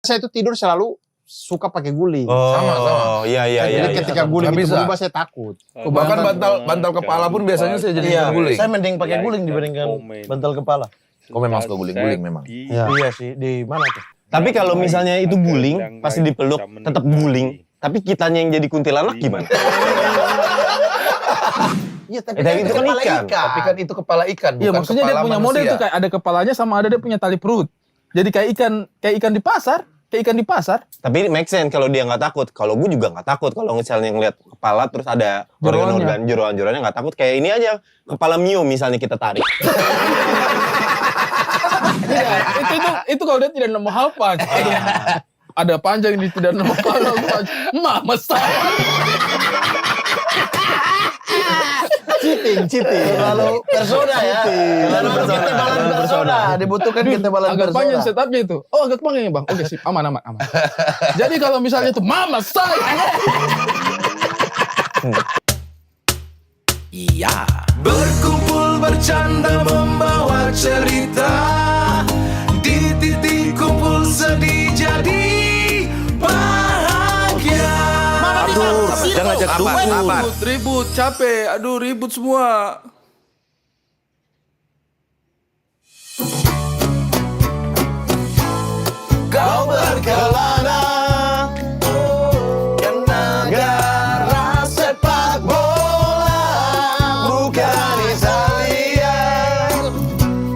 saya itu tidur selalu suka pakai guling. Sama. Iya. Jadi ketika guling itu berubah saya takut. Bahkan bantal kepala pun biasanya saya jadi guling. Saya mending pakai guling dibandingkan bantal kepala. Kok memang suka guling-guling memang. Iya sih, di mana tuh? Tapi kalau misalnya itu guling, pasti dipeluk, tetap guling. Tapi kitanya yang jadi kuntilanak gimana? Iya, tapi itu kan ikan. Tapi kan itu kepala ikan, Iya, bukan maksudnya dia kepala punya model manusia. tuh kayak ada kepalanya sama ada dia punya tali perut. Jadi kayak ikan di pasar, Tapi ini make sense kalau dia nggak takut. Kalau gue juga nggak takut. Kalau misalnya ngeliat kepala terus ada organ-organ jeroan-jeroannya nggak takut. Kayak ini aja, kepala Mio misalnya kita tarik. itu kalau dia tidak nemu hal punch. Ada panjang ini tidak nemu hal punch. Mama saya. Cheating. Terlalu persona ya. Terlalu ketebalan persona. Dibutuhkan ketebalan Agak persona. panjang setupnya itu. Oh, agak panjang ya, Bang. Oke, sip. Aman. Jadi kalau misalnya itu mama saya. Iya. Berkumpul bercanda membawa cerita. Di titik kumpul sedih jadi bahagia. Aduh, jangan ngajak dukun. Ribut, capek. Aduh, ribut semua. Kau berkelana ke negara sepak bola, bukan Italia,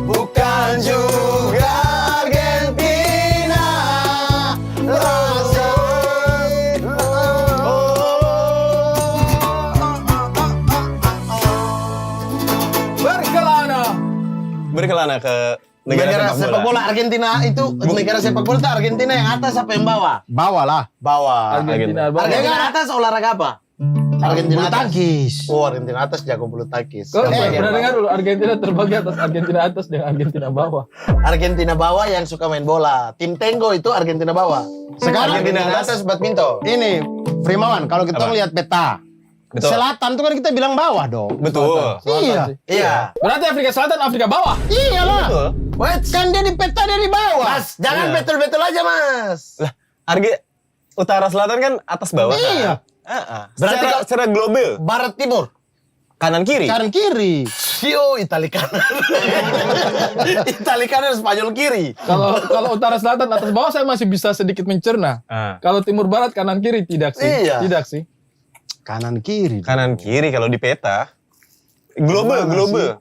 bukan juga Argentina. Berkelana ke negara sepak bola Argentina itu negara sepak bola itu Argentina yang atas apa yang bawah? Bawah lah. Bawah. Argentina. Argentina atas olahraga apa? Argentina Bulu tangkis. Oh, Argentina atas jago bulu tangkis. Kau pernah dengar dulu Argentina terbagi atas Argentina atas dan Argentina bawah. Argentina bawah yang suka main bola. Tim Tenggo itu Argentina bawah. Sekarang Argentina atas badminton. Ini Frimawan, kalau kita lihat peta, Betul. selatan tuh kan kita bilang bawah dong. Betul. Iya. Iya. Berarti Afrika Selatan, Afrika bawah. Iyalah. Betul. Kan dia di peta dia di bawah. Mas, jangan betul-betul aja, Mas. Lah, utara selatan kan atas bawah. Iya. Berarti Secara global, barat timur. kanan kiri. Kanan kiri. Sio Itali kanan. Itali kanan, Spanyol kiri. Kalau utara selatan atas bawah saya masih bisa sedikit mencerna. Kalau timur barat kanan kiri tidak sih. Iya. Tidak sih. Kanan kiri. Kanan kiri kalau di peta. Global.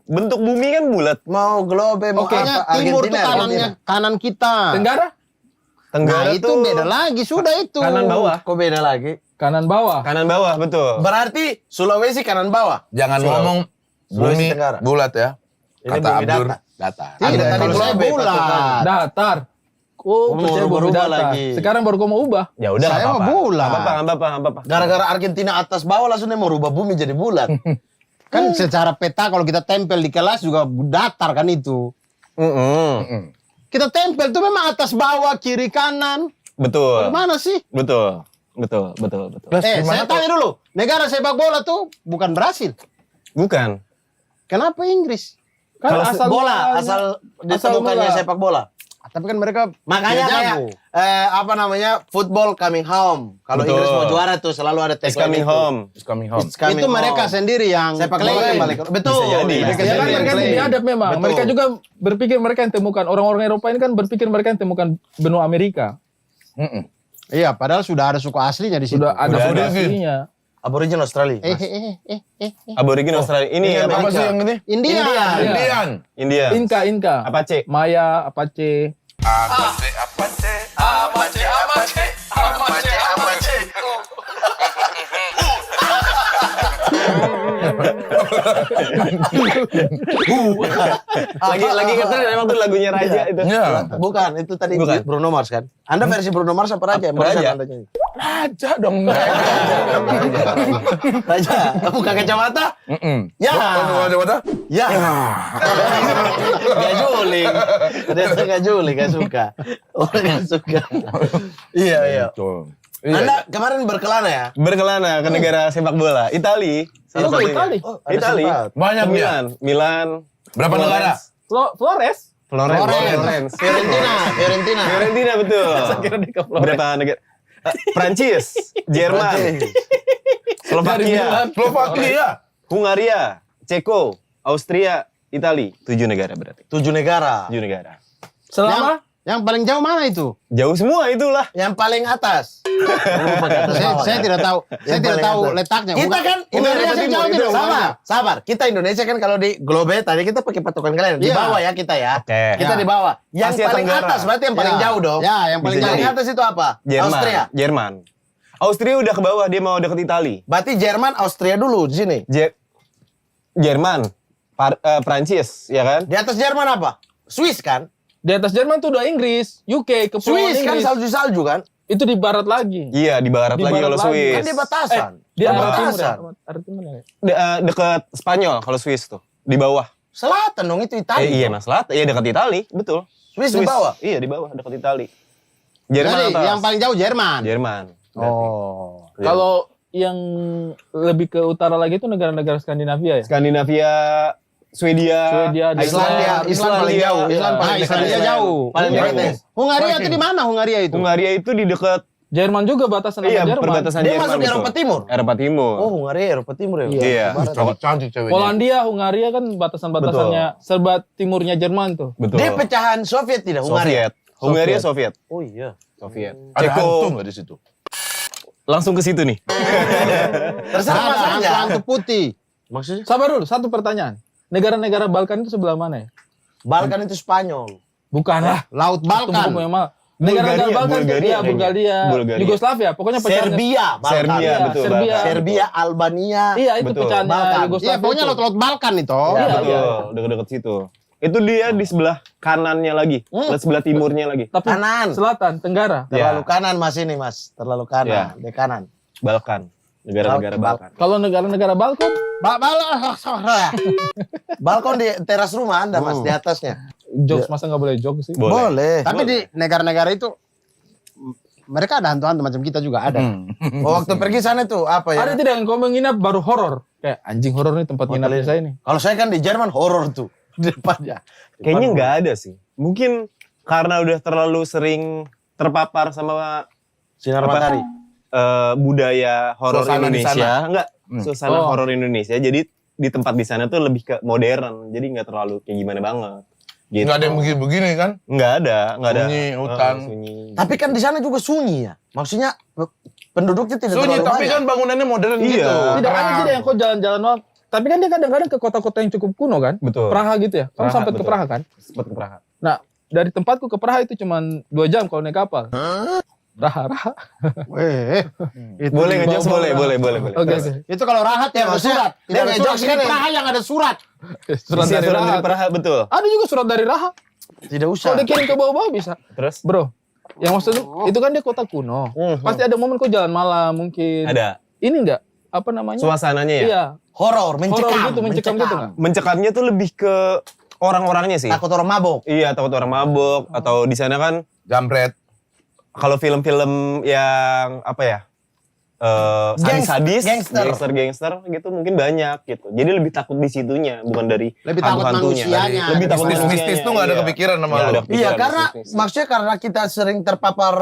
Bentuk bumi kan bulat. Mau globe, mau Pokoknya apa? timur tuh Argentina. kanannya kanan kita. Tenggara Tenggara Nah itu tuh beda lagi, sudah itu. kanan bawah. Kok beda lagi? kanan bawah. Kanan bawah, betul. Berarti Sulawesi kanan bawah. Jangan ngomong Sulawesi bumi Tenggara. bulat ya. Ini Kata bumi Abdur, datar. datar. Tidak, Iya, tadi kalau saya globe, bulat. patokan. Datar. Oh, Mau percaya bumi berubah datar. lagi. Sekarang baru kau mau ubah. Ya udah Saya nggak mah apa-apa. bulat. Nggak apa-apa. Gara-gara Argentina atas bawah langsung dia mau rubah bumi jadi bulat. Kan secara peta kalau kita tempel di kelas juga datar kan itu. Kita tempel tuh memang atas bawah, kiri kanan. Betul. Gimana sih? Betul. Saya tanya dulu. Negara sepak bola tuh bukan Brasil. Bukan. Kenapa Inggris? Kan Kalau asal bola, mulanya- asal ditemukannya mula. sepak bola. Tapi kan mereka Makanya dia kayak jago. apa namanya football coming home. Kalau Betul. Inggris mau juara tuh selalu ada It's tagline coming itu. home. It's coming home. It's coming Itu mereka home. sendiri yang Sepak bola klaim. yang balik. Betul. Bisa jadi. Mereka Ya kan sendiri yang mereka klaim. biadab memang. Betul. Mereka juga berpikir mereka yang temukan. Orang-orang Eropa ini kan berpikir mereka yang temukan benua Amerika. Iya, padahal sudah ada suku aslinya di situ. Sudah ada Udah sudah ada. aslinya. Aborigin Australia. Aborigin Australia. Ini Apa apa? sih yang ini? India. Indian. India. Inka. Apache. Maya, Apache. Lagi ngetren emang tuh lagunya Raja itu. Ya. Bukan, itu tadi Bukan. Bruno Mars kan? Anda versi Bruno Mars apa Raja? Yang Raja. barusan Anda nyanyi? Raja dong. Raja, buka kacamata? Ya. Kacamata? Ya. Gak juling. Ternyata gak juling, gak suka. Orang gak suka. Iya. Betul. Anda kemarin berkelana ya? Berkelana ke negara sepak bola. Itali. Salah Oh, satunya. Itali. Oh, ada Itali. sempat. Banyak dia. Milan. Berapa negara? Flores. Florence. Fiorentina betul. Kira dia ke Florence. Berapa negara? Prancis, Jerman, Slovakia, Hungaria, Ceko, Austria, Itali. 7 negara berarti. 7 negara. 7 negara. Selama Yang paling jauh mana itu? Jauh semua itulah. Yang paling atas. Saya tidak tahu. Saya tidak tahu letaknya. Kita kan Indonesia jauh tidak. Sabar. Kita Indonesia kan kalau di globe tadi kita pakai patokan kalian. Di Iya. bawah ya kita ya. Oke. Kita di bawah. Yang Asia paling Tenggara. atas berarti yang paling Ya. jauh dong. Ya, yang paling Bisa jauh. Paling atas itu apa? Austria. Jerman. Austria udah ke bawah, dia mau deket Itali. Berarti Jerman, Austria dulu di sini. Jerman, Prancis, ya kan? Di atas Jerman apa? Swiss kan? di atas Jerman tuh udah Inggris, UK, Kepulauan Swiss kan Inggris. salju-salju kan? Itu di barat lagi. Iya, di barat Di lagi barat kalau lagi. Swiss. Kan di batasan. Di arah timur ya? batasan. Arah timur ya? Deket Spanyol kalau Swiss tuh, di bawah. Selatan dong itu Italia. Iya, Mas Lat. Iya, dekat Itali, betul. Swiss di bawah. Iya, di bawah, dekat Itali. Jerman Jadi atas. yang paling jauh Jerman. Jerman. Oh. Kalau yang lebih ke utara lagi itu negara-negara Skandinavia ya? Skandinavia, Swedia, Islandia paling jauh. Island paling Islandia jauh. Paling Jauh. dekat. Hungaria itu di mana Hungaria itu? Hungaria itu di dekat Jerman juga batasan iya, sama Jerman. perbatasan Dia Jerman. masuk betul. Eropa Timur. Eropa Timur. Oh, Hungaria Eropa Timur ya. Iya. Cantik ceweknya. Polandia, Hungaria kan batasan-batasannya serba timurnya Jerman tuh. Betul. Dia pecahan Soviet tidak Hungaria. Soviet. Hungaria Soviet. Oh iya. Soviet. Ada hantu Ceko. nggak di situ? Langsung ke situ nih. Terserah Mas Ada aja. hantu putih. Maksudnya Sabar dulu, satu pertanyaan. Negara-negara Balkan itu sebelah mana ya? Balkan itu Spanyol. Bukan lah. Laut Balkan. Tunggu memang. Negara-negara Balkan itu Bulgaria, ya, Bulgaria, Bulgaria. Yugoslavia, pokoknya pecahannya. Serbia, Balkan. Serbia, betul. Serbia. Balkan. Serbia, Albania. Iya, itu Betul. pecahannya Balkan. Yugoslavia. Iya, pokoknya itu. laut Balkan itu. Iya, Iya, betul. iya. Dekat-dekat situ. Itu dia di sebelah kanannya lagi, sebelah timurnya lagi. Tapi Kanan. selatan, tenggara. Terlalu Ya. kanan Mas ini Mas. Terlalu kanan. Di kanan. Balkan. Negara-negara Balkan. Kalau negara-negara Balkan, Balkon di teras rumah Anda Mas, di atasnya. jokes masa nggak boleh jokes sih? Boleh. Tapi di negara-negara itu mereka ada hantu-hantu macam kita juga ada. Oh, waktu pergi sana tuh apa ya? Ada tidak yang kau menginap baru horor? Kayak anjing horor nih tempat nginapnya saya ini. Kalau saya kan di Jerman horor tuh. Di depannya. Kayaknya nggak ada sih. Mungkin karena udah terlalu sering terpapar sama Sinar apa, matahari. budaya horor Suasana di Indonesia. sana. Enggak, suasana Oh. horor Indonesia. Jadi di tempat di sana tuh lebih ke modern. Jadi nggak terlalu kayak gimana banget. Gitu. Nggak ada yang begini-begini kan? Nggak ada. Sunyi, hutan. Sunyi. Tapi kan di sana juga sunyi ya. Maksudnya penduduknya tidak Sunyi, terlalu tapi banyak. kan bangunannya modern Iya. gitu. Tidak ada Terang. tidak yang kau jalan-jalan waktu. Tapi kan dia kadang-kadang ke kota-kota yang cukup kuno kan? Betul. Praha gitu ya. Kamu Praha, sempat ke betul. Praha kan? Sempat ke Praha. Nah, dari tempatku ke Praha itu cuma 2 jam kalau naik kapal. Raha. Itu Boleh ngejokes, bawa- boleh. Oke, Terus. oke. Itu kalau rahat Ya, yang ada maksudnya, surat. dia Tidak ada ngejokes surat. kan Di ya? Praha yang ada surat. Surat Isi dari surat Raha. dari Praha, betul. Ada juga surat dari Raha. Tidak Kalau usah. dia kirim ke bawah-bawah bisa. Terus? Bro, yang maksudnya itu kan dia kota kuno. Pasti ada momen kau jalan malam mungkin. Ada. Ini enggak? Apa namanya? Suasananya ya? Iya. Horor, mencekam. Horor gitu, mencekam gitu nggak? Mencekamnya tuh lebih ke orang-orangnya sih. Takut orang mabok. Iya, takut orang mabok. Atau di sana kan Jambret. kalau film-film yang apa ya? Sadis-sadis, gangster gitu mungkin banyak gitu. Jadi lebih takut di situnya, bukan dari Lebih takut hantu-hantunya. manusianya. Lebih takut Mistis-mistis manusianya, tuh nggak ada iya. kepikiran sama Nggak lu. ada kepikiran Iya, karena mistis-mistis. maksudnya karena kita sering terpapar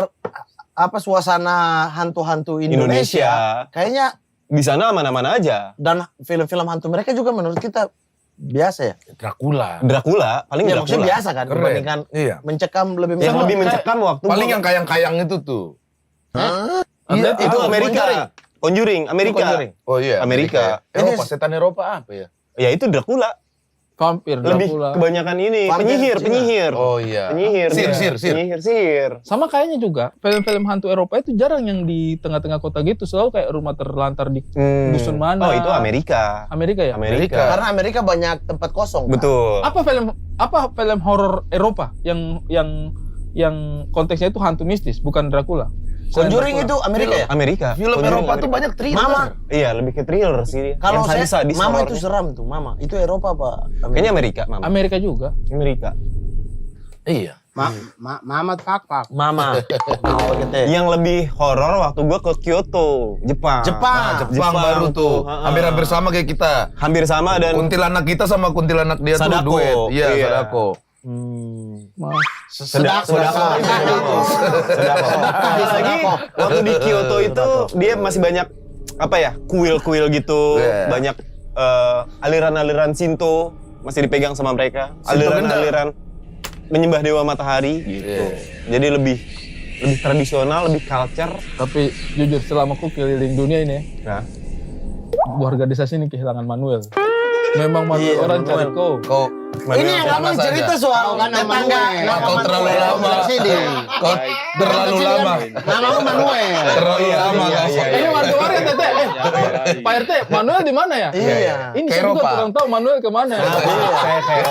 apa suasana hantu-hantu Indonesia. Kayaknya Di sana aman-aman aja. dan film-film hantu mereka juga menurut kita biasa ya. Dracula. Dracula, paling Ya Dracula. maksudnya biasa kan Keren. dibandingkan Iya. mencekam lebih Yang menyenangkan. lebih mencekam waktu Paling gua- yang kayang-kayang itu tuh. Ada itu Amerika. Conjuring, Amerika. Conjuring. Oh iya. Amerika. Eropa, setan Eropa apa ya? Ya itu Dracula. Vampir Lebih Dracula. kebanyakan ini Vampir penyihir. Oh iya. Penyihir. Sihir. Penyihir. Sama kayaknya juga film-film hantu Eropa itu jarang yang di tengah-tengah kota gitu, selalu kayak rumah terlantar di dusun mana. Oh, itu Amerika. Amerika ya? Amerika. Karena Amerika banyak tempat kosong. kan? Betul. Apa film horor Eropa yang konteksnya itu hantu mistis, bukan Dracula? Conjuring itu Amerika ya? Amerika. Film Conjuring Eropa tuh Amerika. banyak thriller. Mama. Iya, lebih ke thriller sih. Kalau Yang saya sadis-sadis Mama itu horornya. seram tuh, Mama. Itu Eropa apa? Kayaknya Amerika, Mama. Amerika juga. Amerika. Iya. Mamat Pak. Mama. Oh, gitu ya. Yang lebih horor waktu gua ke Kyoto, Jepang. Jepang. Jepang baru tuh. Ha-ha. Hampir-hampir sama kayak kita. Hampir sama dan Kuntilanak kita sama kuntilanak dia Sadako. tuh duet. Iya, Iya. Sadako. Sedekah itu. Lagi waktu di Kyoto itu dia masih banyak apa ya? Kuil-kuil gitu, banyak aliran-aliran Shinto masih dipegang sama mereka. Aliran-aliran menyembah dewa matahari gitu. Jadi lebih tradisional, lebih culture. Tapi jujur selama aku keliling dunia ini, Nah, warga desa sini kehilangan Manuel. Memang Manuel orang cari kau. Ini yang abang cerita soal tetangga. Kau terlalu lama. Kau terlalu lama. Namamu Manuel. Terlalu lama kau. Ini warga-warga Tete. Pak RT, Manuel di mana ya? Iya. Ini Ke saya juga Eropa. kurang tahu Manuel kemana.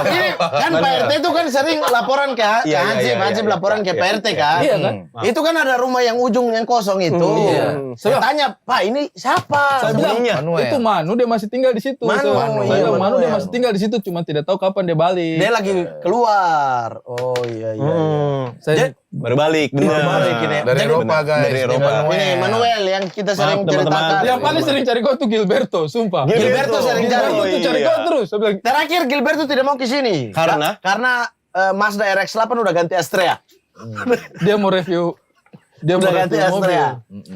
Ini kan Pak RT itu kan sering laporan ke Hansip laporan ke Pak RT kan. Iya kan? Itu kan ada rumah yang ujung yang kosong itu. Saya tanya, Pak ini siapa? Saya bilang, Manuel. itu Manu dia masih tinggal di situ. Manu, Saya iya, bilang, Manu dia Manuel. masih tinggal di situ, cuma tidak tahu kapan dia balik. Dia lagi keluar. Oh iya. Saya baru balik, bener. Dari Jadi- Eropa guys. Dari Eropa. Ini Manuel yang kita sering Maaf, teman-teman. ceritakan. yang paling sering cari kau tuh Gilberto, sumpah. Gilberto sering cari. Gilberto tuh cari kau terus. Saya bilang, Terakhir Gilberto tidak mau ke sini. Karena? Karena Mazda RX-8 udah ganti Astrea. dia mau review. Dia mau Udah ganti review mobil. Astrea.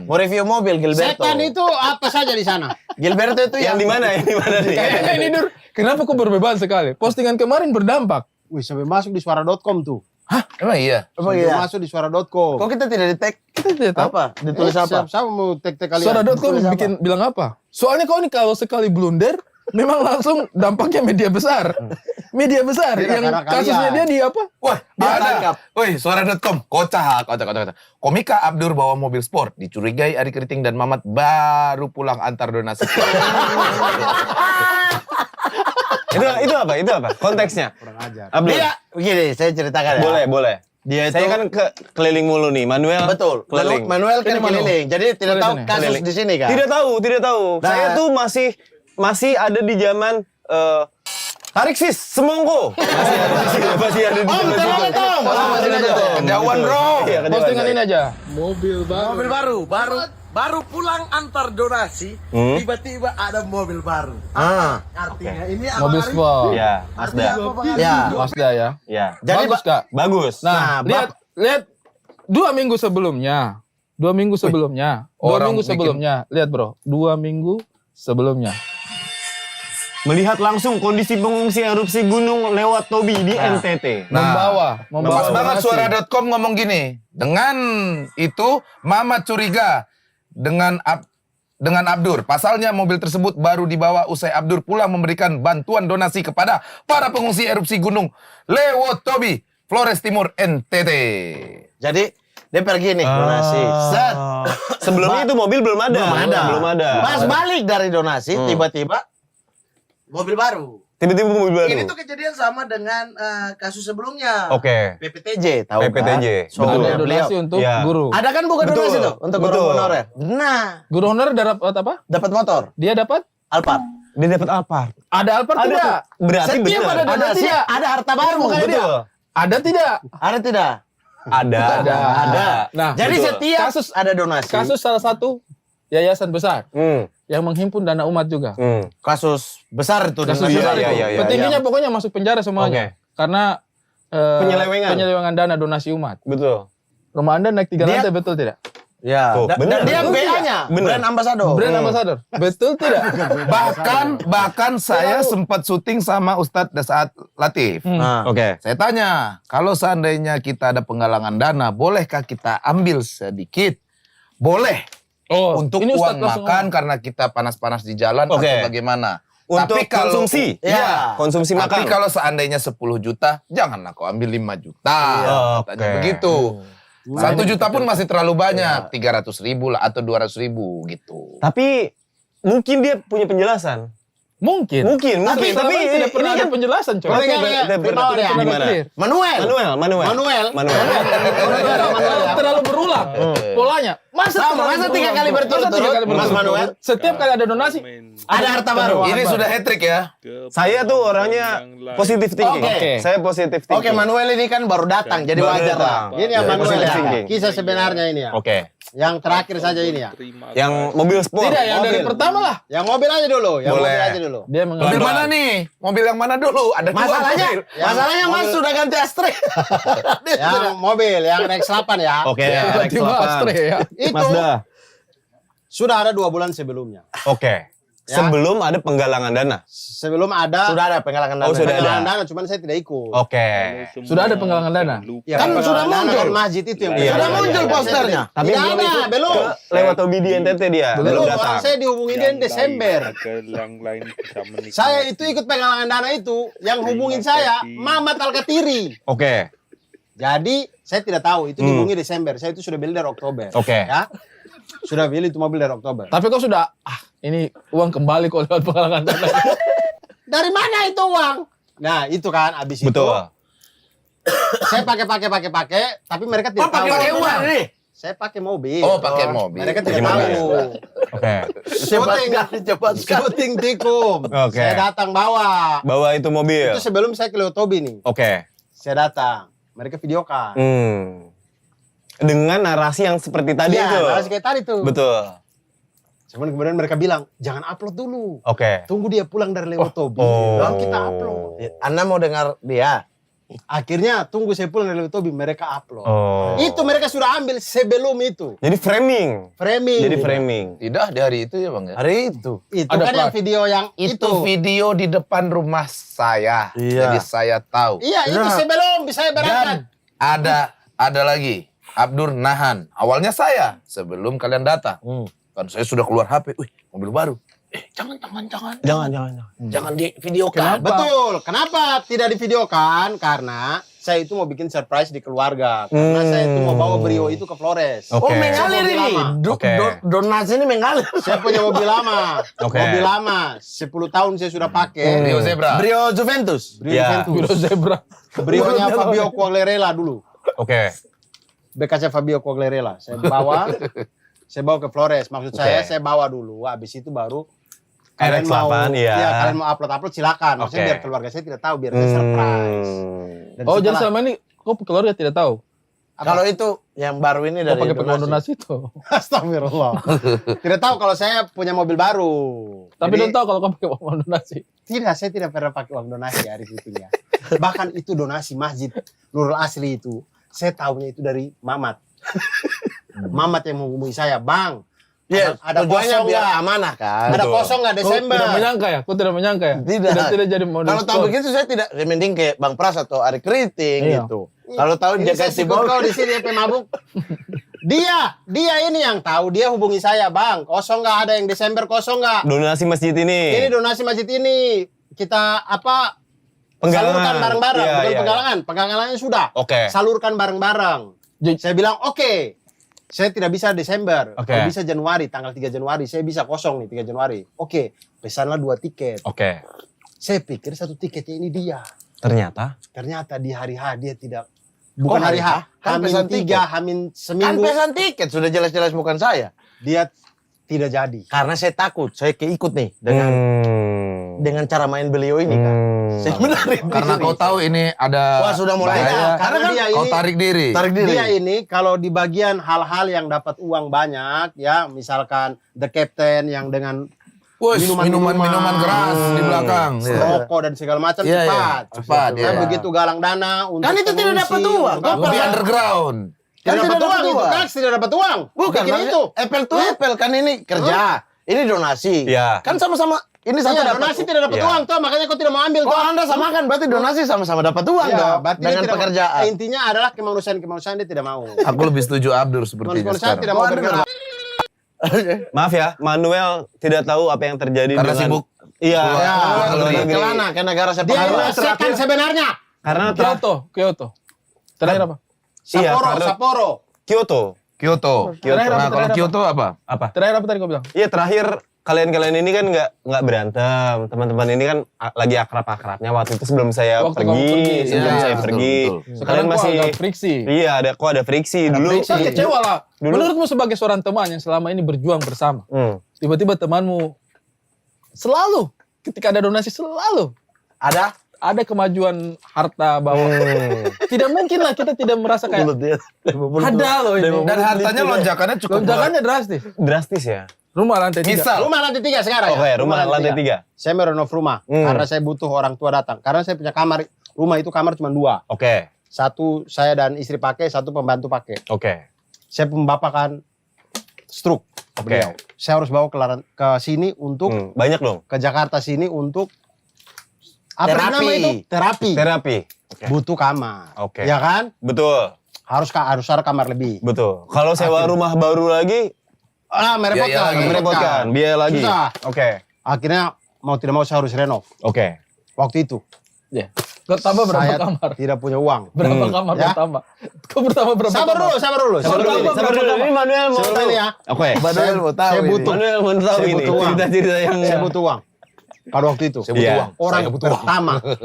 Mau review mobil Gilberto. Setan itu apa saja di sana? Gilberto itu Yang di mana? Yang di mana nih? Kayaknya ini Dur, kenapa kok berbeban sekali? Postingan kemarin berdampak. Wih, sampai masuk di suara.com tuh. Emang iya. Apa Sampai iya? masuk di suara.com. Kok kita tidak di-tag? Kita tidak tahu. Apa? Ditulis apa? Siapa mau tek-tek kalian? Suara.com bikin bilang apa? Soalnya kau ini kalau sekali blunder, memang langsung dampaknya media besar. Media besar Tidak, yang karena kasusnya dia kalian. di apa? Wah, dia ada. Tangkap. Woi, suara.com. Kocak. Komika Abdur bawa mobil sport. Dicurigai Ari Keriting dan Mamat baru pulang antar donasi. Itu apa? Konteksnya? Kurang ajar. Abdul. Dia, begini, saya ceritakan ya. Boleh. Dia itu Saya kan keliling mulu nih, Manuel. betul. Keliling. Manuel kan Ini Manu. keliling. Jadi tidak Keliling tahu sini. kasus Keliling. di sini kan. Tidak tahu. Nah. Saya tuh masih ada di zaman Tariksis, Semongko. Masih ada di zaman situ. Kejauhan bro. Iya, kejauhan. Postingan ini aja. Mobil baru pulang antar donasi, tiba-tiba ada mobil baru. Artinya ini Mobil sport. Ya, Mazda. Ya. Mazda ya. Ya. Jadi Bagus Kak. Bagus. Nah, lihat 2 minggu sebelumnya. 2 minggu sebelumnya. 2 orang minggu bikin- sebelumnya. Lihat bro, 2 minggu sebelumnya. Melihat langsung kondisi pengungsi erupsi gunung lewat Tobi di NTT. Membawa Pas banget donasi. suara.com ngomong gini. Dengan itu Mamat curiga dengan Abdur. Pasalnya mobil tersebut baru dibawa usai Abdur pulang memberikan bantuan donasi kepada para pengungsi erupsi gunung lewat Tobi, Flores Timur, NTT. Jadi dia pergi nih donasi. Set. Sebelumnya itu mobil belum ada. Belum ada. Pas balik dari donasi, tiba-tiba mobil baru. Tiba-tiba mobil baru. Ini tuh kejadian sama dengan kasus sebelumnya. Oke. PPTJ, tahu PPTJ, kan? betul. Ada Soalnya beliau. donasi untuk Ya. guru. Ada kan bukan Betul. donasi tuh untuk guru Betul. honorer. Nah, Guru honor dapat apa? dapat motor Dia dapat? Alphard. Dia dapat apa? Ada Alphard tidak? Berarti Setiap benar. ada donasi, tidak? ada harta baru. Betul. Ada tidak? Ada tidak? Ada. Nah, Jadi betul. setiap Kasus- ada donasi. kasus salah satu yayasan besar Hmm. yang menghimpun dana umat juga. kasus besar itu. Kasus dengan- besar iya, itu. iya, iya, Petingginya pokoknya masuk penjara semuanya. Karena penyelewengan dana donasi umat. Betul. Rumah Anda naik 3 Dia- lantai, betul tidak? Ya. Tuh, Dan benar. dia Betul BA-nya, Benar. brand ambassador. Brand ambassador. Betul tidak? Bahkan saya sempat syuting sama Ustadz Dasaat Latif. Nah, Oke. Saya tanya, kalau seandainya kita ada penggalangan dana, bolehkah kita ambil sedikit? Boleh. Oh, Untuk ini uang Ustadz langsung makan ngomong. karena kita panas-panas di jalan Oke. atau bagaimana? Untuk Tapi kalau- konsumsi. Ya. Konsumsi Tapi makan. kalau seandainya 10 juta, janganlah kau ambil 5 juta. Katanya Oke. begitu. 1 juta pun masih terlalu banyak. 300.000 lah atau 200.000 gitu. Tapi mungkin dia punya penjelasan. Mungkin. Mungkin. Tapi Selama ini tidak pernah ini ada kan penjelasan, coy. Oke, Tidak pernah gimana? clear. Manuel. Manuel. Terlalu berulang polanya. Sama, masa 3 kali berturut-turut, Mas Manuel? Setiap kali ada donasi, Ada harta baru. Ini sudah hat-trick ya. Saya tuh orangnya positive thinking. Oke. Saya positive thinking. Oke, Manuel ini kan baru datang, jadi Baru wajar lah. datang. Ini yang Ya, Manuel positive ya. thinking. Kisah sebenarnya ini ya. Oke. Yang terakhir saja ini ya. Yang mobil sport. Tidak, yang dari mobil. pertama lah. Yang mobil aja dulu, yang Boleh. mobil aja dulu. Dia Mobil mengambil. mana nih? Mobil yang mana dulu? Ada dua Masalahnya, mobil. masalahnya Mas mobil- sudah ganti Astra. Yang mobil, yang Rex 8 ya. Oke, Tiba-tiba Astre ya. Itu Mazda. sudah ada 2 bulan sebelumnya. Oke. Ya. Sebelum ada penggalangan dana. Sebelum ada Sudah ada penggalangan dana. Oh, sudah ada. penggalangan dana, cuman saya tidak ikut. Oke. Sudah ada penggalangan dana. Ya, Kan penggalangan sudah dana muncul. kan masjid itu yang Iya, Sudah iya, muncul iya. posternya. Tapi Tidak belum ada, ikut belum. lewat OB di NTT dia. Belum, datang. orang saya dihubungin dia Desember. Saya itu ikut penggalangan dana itu, yang hubungin saya Mamat Al-Katiri. Oke. Jadi saya tidak tahu itu dihubungi Desember. Saya itu sudah beli dari Oktober. Oke. Ya. Sudah beli itu mobil dari Oktober. Tapi kau sudah, ini uang kembali kok lewat penggalangan dana. Dari mana itu uang? Nah, itu kan abis itu Betul. saya pakai, tapi mereka tidak tahu. Pakai uang nih. Saya pakai mobil. Oh, pakai mobil. Mereka tidak Pakai tahu. Oke. Cepat sekali. Syuting tikum. Oke. Saya datang bawa. Bawa itu mobil. Itu sebelum saya ke Leotobi nih. Oke. Saya datang. Mereka videokan. Dengan narasi yang seperti tadi Iya, itu. narasi kayak tadi tuh. Betul. Cuman kemudian mereka bilang, jangan upload dulu. Oke. Tunggu dia pulang dari Leotobi. Oh. Baru kita upload. Anda mau dengar dia? Akhirnya tunggu saya pulang dari Leotobi, mereka upload. Oh. Itu mereka sudah ambil sebelum itu. Jadi framing. Framing. Jadi framing. Tidak di hari itu ya Bang ya? Hari itu. Itu Ada kan yang plat. video yang Itu video di depan rumah saya. Iya. Jadi saya tahu. Iya, itu sebelum saya berangkat. Ada lagi. Abdur nahan. Awalnya saya sebelum kalian datang. Kan saya sudah keluar HP. Wih, mobil baru. Jangan. Jangan di videokan. Betul. Kenapa tidak divideokan? Karena saya itu mau bikin surprise di keluarga. Karena saya itu mau bawa Brio itu ke Flores. Oke. Oh, mengalir Mobil ini. lama. Oke. Donasi ini mengalir. Saya punya mobil lama. Oke. Mobil lama. 10 tahun saya sudah pakai. Rio Zebra. Brio Juventus. Brio Ya. Juventus. Biro zebra. Brionya Fabio Quagliarella dulu. Oke. BKC Fabio Quagliarella. Saya bawa ke Flores. Maksud saya bawa dulu. Habis itu baru kalian mau, RX-8, iya. kalian mau upload silakan. Maksudnya Oke. biar keluarga saya tidak tahu, biar saya surprise. Dan Oh, jadi setelah- selama ini kok keluarga tidak tahu? Kalau itu yang baru ini Kau dari pakai uang donasi. donasi itu. Astagfirullah. Tidak tahu kalau saya punya mobil baru. Tapi Jadi, don't tahu kalau kau pakai uang donasi. Tidak, saya tidak pernah pakai uang donasi hari syutingnya. Bahkan itu donasi masjid Nurul Asli itu, saya tahunya itu dari Mamat. Mamat yang menghubungi saya, Bang. Iya, Ada tujuannya kosong biar nggak? amanah kan. Ada Betul. kosong nggak Kau Desember? tidak menyangka ya? Kau tidak menyangka ya? Tidak. Tidak jadi model Kalau tahu sport. begitu saya tidak mending kayak Bang Pras atau Ari Kriting Iya. gitu. Kalau tahu Ini dia saya kasih sikut bol. kau di sini sampai mabuk. Dia ini yang tahu. Dia hubungi saya, Bang. Kosong nggak? Ada yang Desember kosong nggak? Donasi masjid ini. Ini donasi masjid ini. Kita Penggalangan. salurkan bareng-bareng. Iya, Bukan iya, penggalangan. Penggalangannya sudah. Oke. Salurkan bareng-bareng. Jadi- Saya bilang, oke. Saya tidak bisa Desember. Oke. Kalau bisa Januari, tanggal 3 Januari. Saya bisa kosong nih 3 Januari. Oke, pesanlah 2 tiket. Oke. Saya pikir 1 tiketnya ini dia. Ternyata di hari H dia tidak. Bukan Kok hari H. Kan Hamin pesan 3, tiket. Hamin Kan seminggu. pesan tiket sudah jelas-jelas bukan saya. Dia tidak jadi. Karena saya takut, saya keikut nih dengan cara main beliau ini kan. Saya menarik Karena diri. kau tahu ini ada Wah, sudah mulai. bahaya, Karena kan dia kau ini- tarik diri. Tarik diri. Dia ini kalau di bagian hal-hal yang dapat uang banyak ya, misalkan the captain yang dengan Wih, Minuman-minuman. minuman keras di belakang. Iya. rokok dan segala macam Iya, iya. cepat. Cepat, Nah, iya. begitu galang dana untuk Kan itu tidak pengungsi, dapat uang. untuk apa? Lebih underground. Tidak Kan dapat tidak uang dapat itu uang. kan tidak dapat uang. Bukan Bikin maksudnya itu. Apple to Apple kan ini kerja. Ini donasi. Iya. Kan sama-sama ini satu Iya, dapat. donasi tidak dapat Iya. uang tuh, makanya kau tidak mau ambil Kok tuh. Anda samakan berarti donasi sama-sama dapat uang Iya, dong berarti dia dengan tidak mau. pekerjaan. Intinya adalah kemanusiaan dia tidak mau. Aku lebih setuju Abdur sepertinya Kemanusiaan tidak sekarang. mau Oh, Anda bergerak. Maaf ya, Manuel tidak tahu apa yang terjadi Karena dengan sibuk. Iya, Ya, ke luar negeri. Kelana ke negara Dia separuh. menyelesaikan sebenarnya. Karena Kyoto. Terakhir apa? Iya, karena- Sapporo. Kyoto. Kyoto. Terakhir apa, Nah, kalau terakhir apa? Kyoto apa? Apa? Terakhir apa tadi kau bilang? Iya, terakhir kalian ini kan nggak berantem. Teman-teman ini kan lagi akrab-akrabnya waktu itu sebelum saya Waktu kamu pergi. sebelum Iya, saya betul, pergi. betul. Kalian Sekarang kok masih agak friksi. Iya, ada friksi dulu. Kau kecewa lah. Dulu- Menurutmu sebagai seorang teman yang selama ini berjuang bersama, tiba-tiba temanmu selalu ketika ada donasi selalu Ada ada kemajuan harta bahwa tidak mungkin lah kita tidak merasa kayak ada loh ini. Dan hartanya lonjakannya cukup Lonjakannya drastis. Drastis ya. Rumah lantai 3. Misal. Rumah lantai 3 sekarang Oke, ya. rumah lantai 3. Saya merenov rumah karena saya butuh orang tua datang. Karena saya punya kamar, rumah itu kamar cuma 2. Oke. Satu saya dan istri pakai, satu pembantu pakai. Oke. Saya pun bapak kan stroke. Oke. Beliau. Saya harus bawa ke sini untuk Banyak dong. ke Jakarta sini untuk apa Terapi. nama itu? Terapi. Terapi. Oke. Butuh kamar. Oke. Ya kan? Betul. Harus ada kamar lebih. Betul. Kalau sewa rumah baru lagi Merepotkan. merepotkan, biaya lagi. Susah. Oke. Akhirnya mau tidak mau saya harus renov. Oke. Waktu itu Ya. Kau tambah berapa saya kamar? tidak punya uang. Berapa kamar Ya. pertama? Kau pertama berapa Sabar kamar? dulu, sabar dulu. Sabar dulu. Ini Manuel mau Sebentar tahu. ya. Oke. Manuel mau tahu Saya ini. butuh. Manuel mau tahu Saya ini. butuh uang. Cerita-cerita yang Saya butuh uang. Pada waktu itu. butuh Iya. uang.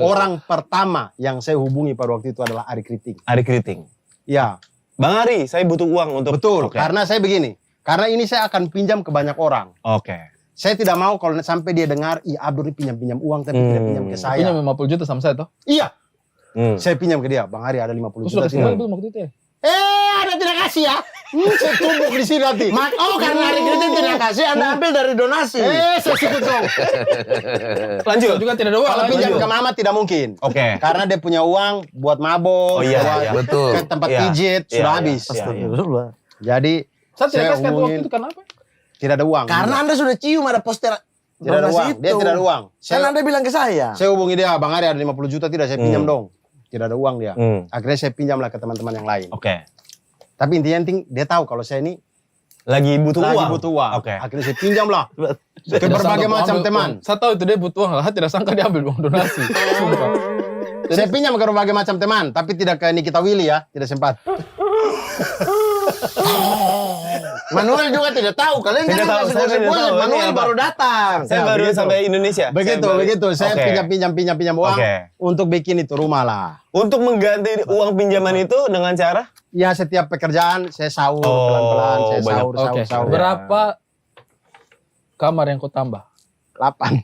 Orang pertama yang saya hubungi pada waktu itu adalah Ari Kriting. Ari Kriting. Ya, Bang Ari, saya butuh uang untuk betul. Oke. Karena saya begini. Karena ini saya akan pinjam ke banyak orang. Oke. Saya tidak mau kalau sampai dia dengar, Abdur ini pinjam-pinjam uang tapi tidak pinjam ke saya. Punya 50 juta sama saya toh? Iya, Hmm. saya pinjam ke dia. Bang Ari ada 50 Kau juta. sudah kasih tidak? belum waktu itu ya? Anda tidak kasih ya? Saya tumbuk di sini nanti. Karena Ari Kriting tidak kasih, Anda ambil dari donasi. Saya sikut dong. Lanjut. Kau juga tidak ada uang. Kalau lanjut. pinjam ke mama tidak mungkin. Oke. Karena dia punya uang buat mabok, Oh, iya, buat iya. Betul. ke tempat Iya. pijit, Iya, sudah iya. habis. Iya, iya. Jadi Saya tidak kasih waktu hubungin, itu kenapa? tidak ada uang. Karena Anda sudah cium ada poster tidak ada donasi uang. Dia tidak ada uang. Kan Anda bilang ke saya. Saya hubungi dia, Bang Ari ada 50 juta tidak, saya pinjam dong. Tidak ada uang dia. Akhirnya saya pinjam lah ke teman-teman yang lain. Oke. Tapi intinya dia tahu kalau saya ini Lagi butuh lagi uang. butuh uang. Oke. Akhirnya saya pinjam lah ke Tidak berbagai sangka kau macam ambil teman. uang. Saya tahu itu dia butuh uang, lah tidak sangka dia ambil uang donasi. Sumpah. Saya pinjam ke berbagai macam teman, tapi tidak ke Nikita Willy ya, tidak sempat. Manuel juga tidak tahu. Kalian Tidak jangan tahu, kasih saya tidak gosip-gosip. tahu. Ini Manuel apa? baru datang. Saya Ya, baru begitu. sampai Indonesia. Begitu. Saya Oke. pinjam uang Oke. untuk bikin itu rumah lah. Untuk mengganti uang pinjaman itu dengan cara Ya setiap pekerjaan saya sahur Oh, pelan-pelan, saya banyak. sahur. Oke. Berapa kamar yang kau tambah? 8.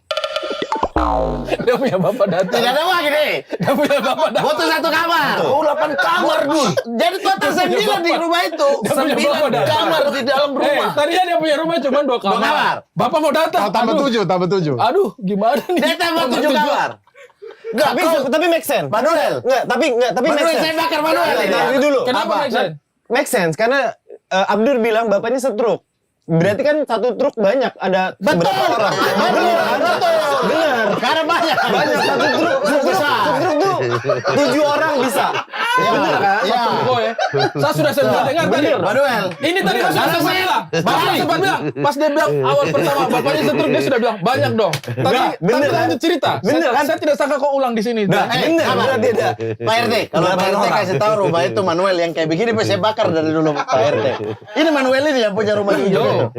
Dia punya bapak datang. Tidak ada uang ini. Dia punya bapak datang. Butuh 1 kamar. Oh 8 kamar nih. Jadi total 9 di rumah itu. Dia punya 9 bapak datang. kamar di dalam rumah. Tadinya dia punya rumah cuma 2 kamar. kamar. Bapak mau datang. Tambah Aduh. 7, tambah 7. Aduh, gimana nih? Dia tambah 7 kamar. tapi make sense. Manuel. Tapi make Manuel sense. saya bakar Manuel. Nanti dulu. Kenapa Apa? make sense? Make sense karena Abdur bilang bapaknya setruk. Berarti kan satu truk banyak ada berapa orang? Benar. Karena banyak. Banyak satu truk besar. Satu truk tuh 7 orang bisa. Ya, Benar kan? ya. Oh ya. Saya sudah sempat dengar tadi. Manuel. Ini tadi Mas sempat bilang. Bapak sempat bilang. Pas dia bilang awal pertama bapaknya setruk dia sudah bilang banyak dong. Tapi bener kan? lanjut cerita. Bener kan? Saya tidak sangka kau ulang di sini. Nah, benar. Berarti ada. Pak RT, kalau Pak RT kasih tahu rumah itu Manuel yang kayak begini, saya bakar dari dulu Pak RT. Ini Manuel ini yang punya rumah hijau.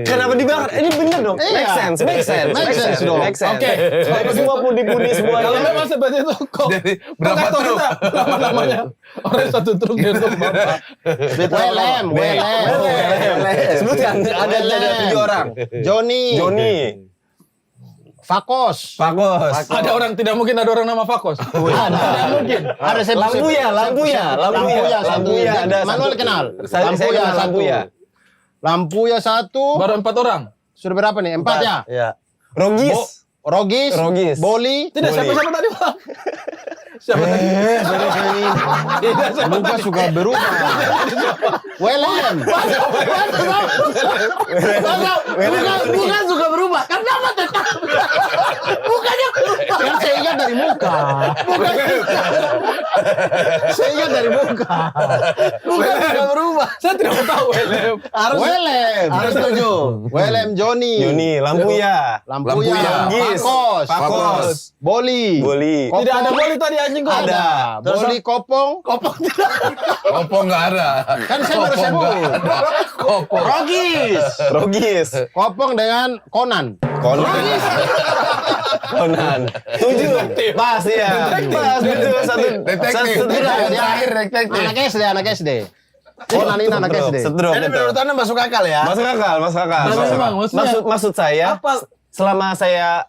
Kenapa dibakar? Ini bener dong. Make sense. Make sense. Make sense dong. Make sense. Oke. Semua pundi-pundi semuanya. Kalau memang seperti itu kok. Jadi berapa Kau truk? Nama-namanya orang satu truk dia tuh bapak. WLM. Sebutkan ada 7 orang. Joni. Fakos. Fakos. Ada orang tidak mungkin ada orang nama Fakos. Tidak mungkin. Ada Lampuya ada. Manuel kenal. Saya kenal Lampuya. Lampuya 1. Baru 4 orang. Sudah berapa nih? 4 ya? Ya. Rogis. Rogis. Boli. Tidak siapa-siapa tadi Bang. Siapa tadi? Tidak siapa Lupa tadi. suka berubah. WLM. Bukan suka berubah, kan nama tetap. Bukannya berubah. Kan saya ingat dari muka. Saya ingat dari muka. Bukan suka berubah. Saya tidak mau tahu LM. WLM. Harus setuju. WLM Joni. Lampuya. Lampuya. Rogis. Fakos. Boli. Tidak ada boli tadi anjing kok. Ada. Boli Kopong. Kopong nggak ada. Kan saya baru sebut. Kopong. Rogis. Kopong dengan Conan. Conan. 7. Pas ya. Pas betul satu. Detektif. Anak SD. Conan ini anak SD. Setruk Jadi itu. menurut Anda masuk akal ya? Masuk akal. Maksudnya- Maksud saya Apa? selama saya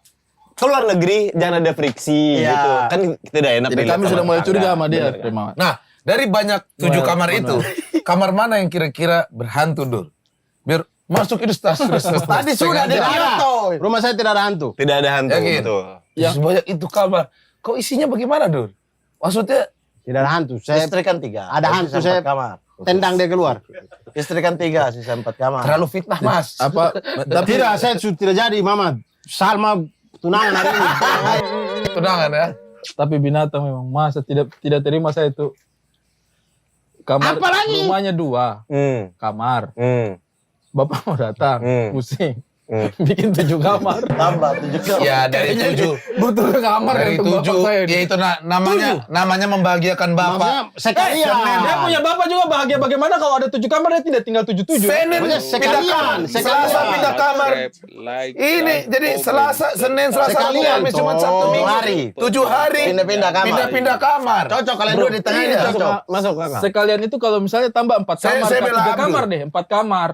keluar negeri jangan ada friksi Iya. gitu. Kan tidak enak. Jadi dilihat kami sama sudah mulai tetangga. curiga sama dia. Bener kan? Primawan. Nah, dari banyak 7 kamar itu, kamar mana yang kira-kira berhantu, Dur? Biar masuk itu Tadi sudah di Kyoto. Rumah saya tidak ada hantu. Tidak ada hantu. Yakin? Betul. Ya, sebanyak itu kamar. Kok isinya bagaimana, Dur? Maksudnya Tidak ada hantu. Saya Istri kan 3. ada hantu, sisa saya 4 kamar. tendang dia keluar. Istri kan 3, sisa 4 kamar. terlalu fitnah, Mas. Apa? Tapi Tidak, saya sudah tidak jadi, Mama. Salma tunangan hari ini. Tunangan ya. tapi binatang memang masa tidak terima saya itu. Kamar Apalagi? rumahnya 2 kamar. Bapak mau datang, pusing. Bikin 7 kamar. Tambah 7 kamar. Ya, dari 7. Butuh kamar Dari untuk bapak 7, saya. ya itu namanya membahagiakan Bapak. Maksudnya sekalian. Dia punya bapak juga bahagia bagaimana kalau ada 7 kamar dia tidak tinggal 7-7. Senin Maksudnya sekalian, Selasa pindah kamar. Ini jadi Selasa, Senin, Selasa, Rabu, Sekalian, Kamis, Jumat, Sabtu, toh. Minggu. Hari. 7 hari. Pindah-pindah kamar. Pindah-pindah kamar. Cocok kalian dua di tengah ini Iya. cocok. Masuk kakak. Sekalian itu kalau misalnya tambah 4 Saya kamar, bela 3 Abdul. kamar deh, 4 kamar.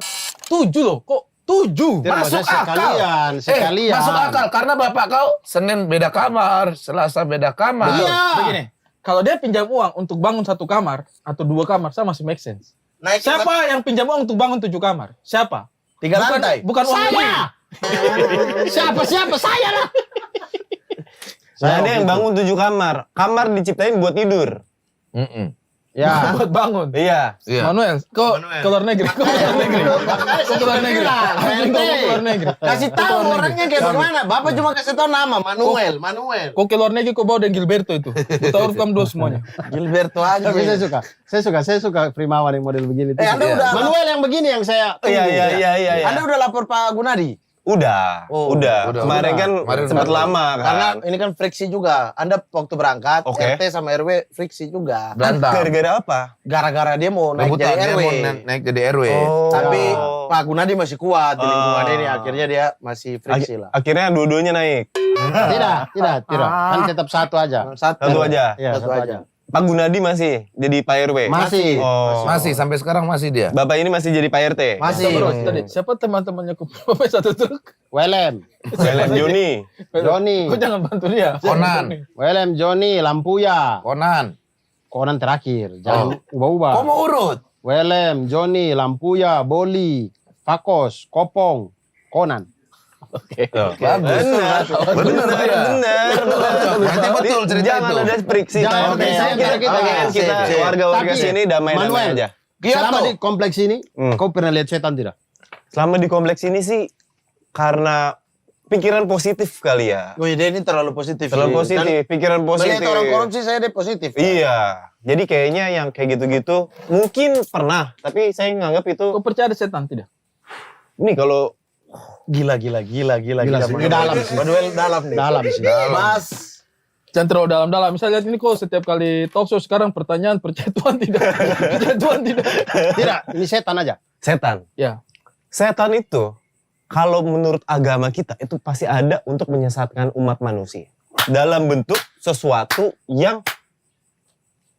7 loh, kok 7? Tidak, Masuk maksudnya akal. sekalian. Masuk akal karena Bapak kau Senin beda kamar, Selasa beda kamar. Iya. Begini, kalau dia pinjam uang untuk bangun 1 kamar atau 2 kamar, saya masih make sense. Naik Siapa yang pinjam uang untuk bangun 7 kamar? Siapa? 3 lantai. Bukan uang Saya. Siapa? Saya lah. Ada yang bangun 7 kamar. Kamar diciptain buat tidur. Ya. buat bangun. Iya. Iya. Manuel, kok keluar negeri? Kok keluar negeri? Kok keluar negeri? Anjing, kok keluar negeri? Kasih tahu Keluar negeri. orangnya kayak bagaimana. Bapak cuma kasih tahu nama Manuel. Kok keluar negeri kok bawa dan Gilberto itu? Tahu kamu 2 semuanya. Gilberto aja. Tapi saya suka Primawan yang model begini. Anda udah Manuel yang begini yang saya tunggu. Iya. Anda udah lapor Pak Gunadi? Udah. udah. Kemarin kan Kemarin sempat udah. lama Karena kan. ini kan friksi juga. Anda waktu berangkat, Oke. RT sama RW friksi juga. Berantem. Gara-gara apa? Gara-gara dia mau naik Rebutan, jadi dia RW. mau naik jadi RW. Tapi Oh. Pak Gunadi masih kuat di lingkungan Oh. ini. Akhirnya dia masih friksi lah. Akhirnya dua-duanya naik. Tidak. Kan tetap satu aja. Satu aja. Iya, Satu aja. Pak Gunadi masih jadi Pak RW. Masih. Oh. Masih sampai sekarang masih dia. Bapak ini masih jadi Pak RT. Masih. Sabar, Mas, tadi. Siapa teman-temannya kumpul sampai 1 truk? Welem, Jalan Joni. Joni. Kok jangan bantu dia? Conan. Welem, Joni, Lampuya. Konan. Konan terakhir. Jangan ubah-ubah. Kok mau urut? Welem, Joni, Lampuya, Boli, Fakos, Kopong, Konan. Tuh. Bagus. Benar. Berarti betul cerita Jangan itu. ada friksi. Jangan Oke, ada saya kira friksi. kita Sip. warga-warga Tapi, sini damai-damai Manuel, aja. Selama di kompleks ini, Hmm. kau pernah lihat setan tidak? Selama di kompleks ini sih karena pikiran positif kali ya. Wih, dia ini terlalu positif. Terlalu sih. positif, pikiran Kan positif. melihat orang korupsi saya dia positif. Iya. Jadi kayaknya yang kayak gitu-gitu mungkin pernah, tapi saya nganggap itu Kok percaya ada setan tidak? ini kalau Gila. Ini dalam sih. Manuel dalam nih. Dalam sih. Mas. Jangan terlalu dalam-dalam. Misalnya lihat ini kok setiap kali talk show sekarang pertanyaan percaya Tuhan tidak? Percaya Tuhan tidak? Tidak, ini setan aja. setan. Ya. Setan itu kalau menurut agama kita itu pasti ada untuk menyesatkan umat manusia dalam bentuk sesuatu yang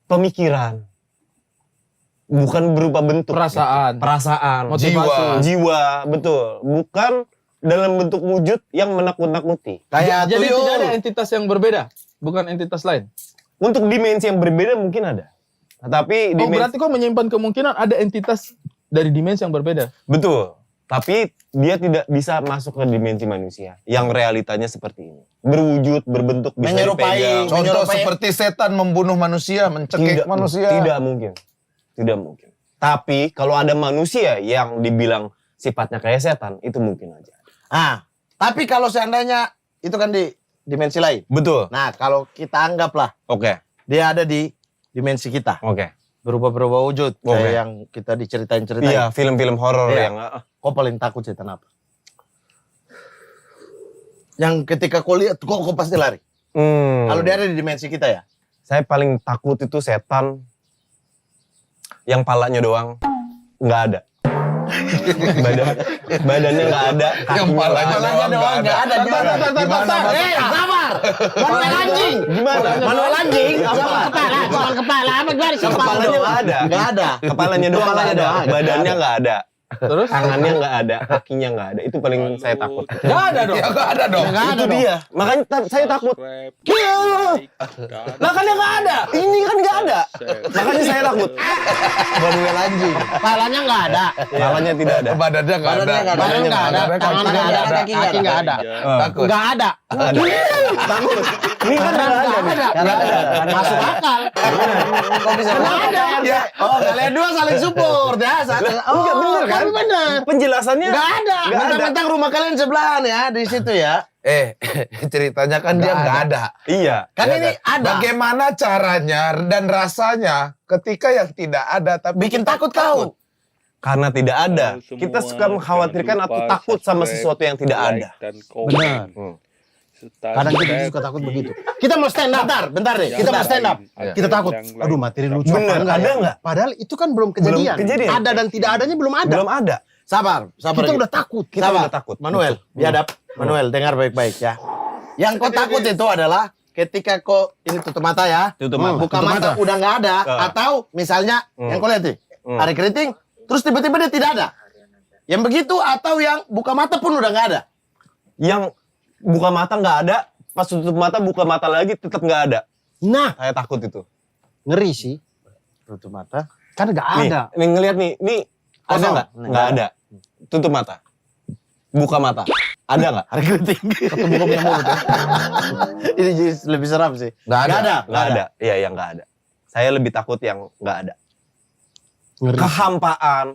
pemikiran. Bukan berupa bentuk. Perasaan. Perasaan. Motivasi. Jiwa, betul. Bukan dalam bentuk wujud yang menakut-nakuti. Kayak Jadi tuyul. tidak ada entitas yang berbeda, bukan entitas lain. Untuk dimensi yang berbeda mungkin ada. Tapi Oh, berarti kok menyimpan kemungkinan ada entitas dari dimensi yang berbeda. betul. Tapi dia tidak bisa masuk ke dimensi manusia yang realitanya seperti ini. Berwujud, berbentuk, bisa Menyerupai. dipegang. Contoh Menyerupai- seperti setan membunuh manusia, mencekik manusia. Tidak mungkin. Tidak mungkin. Tapi kalau ada manusia yang dibilang sifatnya kayak setan, itu mungkin aja. Ah, tapi kalau seandainya itu kan di dimensi lain. Betul. Nah, kalau kita anggaplah Oke. dia ada di dimensi kita. Oke. Berubah-berubah wujud. Oke. Kayak yang kita diceritain-ceritain. Iya, film-film horor Iya. yang Kau paling takut setan apa? Yang ketika kau lihat, kau pasti lari. Kalau dia ada di dimensi kita ya. saya paling takut itu setan yang palanya doang nggak ada. Badannya nggak ada, Yang kakinya palanya nggak ada. doang nggak ada. Ada gimana? Sabar. Manuel anjing. Gimana? Manuel anjing. Soal kepala apa gimana sih? Kepalanya nggak ada. Nggak ada. Kepalanya doang nggak ada. Kepalanya doang. Badannya nggak ada. Terus? Tangannya nggak ada, kakinya nggak ada. Itu paling saya takut. Nggak ada dong. Ya nggak ada dong. Itu dia. Makanya saya takut. Lah kan nggak ada. Ini kan nggak ada. Makanya saya takut. Manuel anjing. Palanya nggak ada. Palanya tidak ada. Badannya nggak ada. Badannya nggak ada. Tangan nggak ada. Kaki nggak ada. Takut. Nggak ada. Takut. Ini kan nggak ada. Nggak ada. Masuk akal. Kok bisa nggak ada? Oh, kalian dua saling support ya. Enggak bener kan? Bener. Penjelasannya Nggak ada. Nggak ada. Mentang-mentang rumah kalian sebelahan ya di situ ya. Ceritanya kan dia nggak ada. Iya. Kan Ya ini kan? ada. Bagaimana caranya dan rasanya ketika yang tidak ada tapi Bikin takut kau. Karena tidak ada. Kita suka mengkhawatirkan atau takut sama sesuatu yang tidak ada. Benar. Kadang kita suka takut begitu. Kita mau stand up. Bentar deh. Kita mau stand up. Kita takut. Aduh, materi lucu apa Bener, enggak ada ya? nggak? Padahal itu kan belum kejadian. kejadian. Ada dan tidak adanya belum ada. Belum ada. Sabar. Kita udah takut. Kita Sabar. udah takut. Manuel, biadab. Manuel, dengar baik-baik ya. Yang kau takut itu adalah ketika kau ini tutup mata ya. Tutup mata. Buka Tutup mata mata. udah nggak ada. Atau misalnya yang kau lihat nih. Hari keriting. Terus tiba-tiba dia tidak ada. Yang begitu atau yang buka mata pun udah nggak ada. Yang buka mata nggak ada, pas tutup mata buka mata lagi tetap nggak ada. Nah, Saya takut itu. ngeri sih. Tutup mata. Kan nggak Nih, ada. nih ngelihat nih, ada Kosong. nggak? Nggak ada. Tutup mata. Buka mata. Ada nggak? Hari keriting. Ketemu kau punya mulut ya. Ini jadi lebih seram sih. Nggak ada. Nggak ada. Nggak ada. Iya, yang nggak ada. Saya lebih takut yang nggak ada. Ngeri. Kehampaan,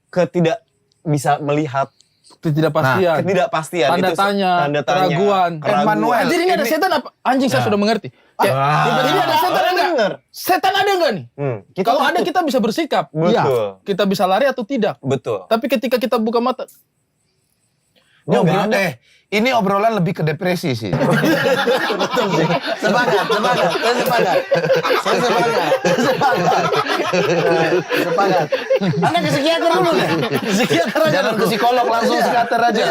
ketidak bisa melihat, Ketidakpastian. ketidakpastian. Tanda itu tanya, keraguan. keraguan. Manuel, Anjir ini ada setan apa? Anjing saya sudah mengerti. Kayak, tiba-tiba ada setan enggak? Bener. Setan ada enggak nih? Kita Kalau ada takut. kita bisa bersikap. Betul. Kita bisa lari atau tidak. Betul. Tapi ketika kita buka mata, Ini obrolan ini obrolan lebih ke depresi sih. Betul sih. Sepakat. Saya sepakat. Sepakat. Anda ke psikiater dulu nih. Psikiater aja. Jangan ke psikolog, langsung psikiater aja.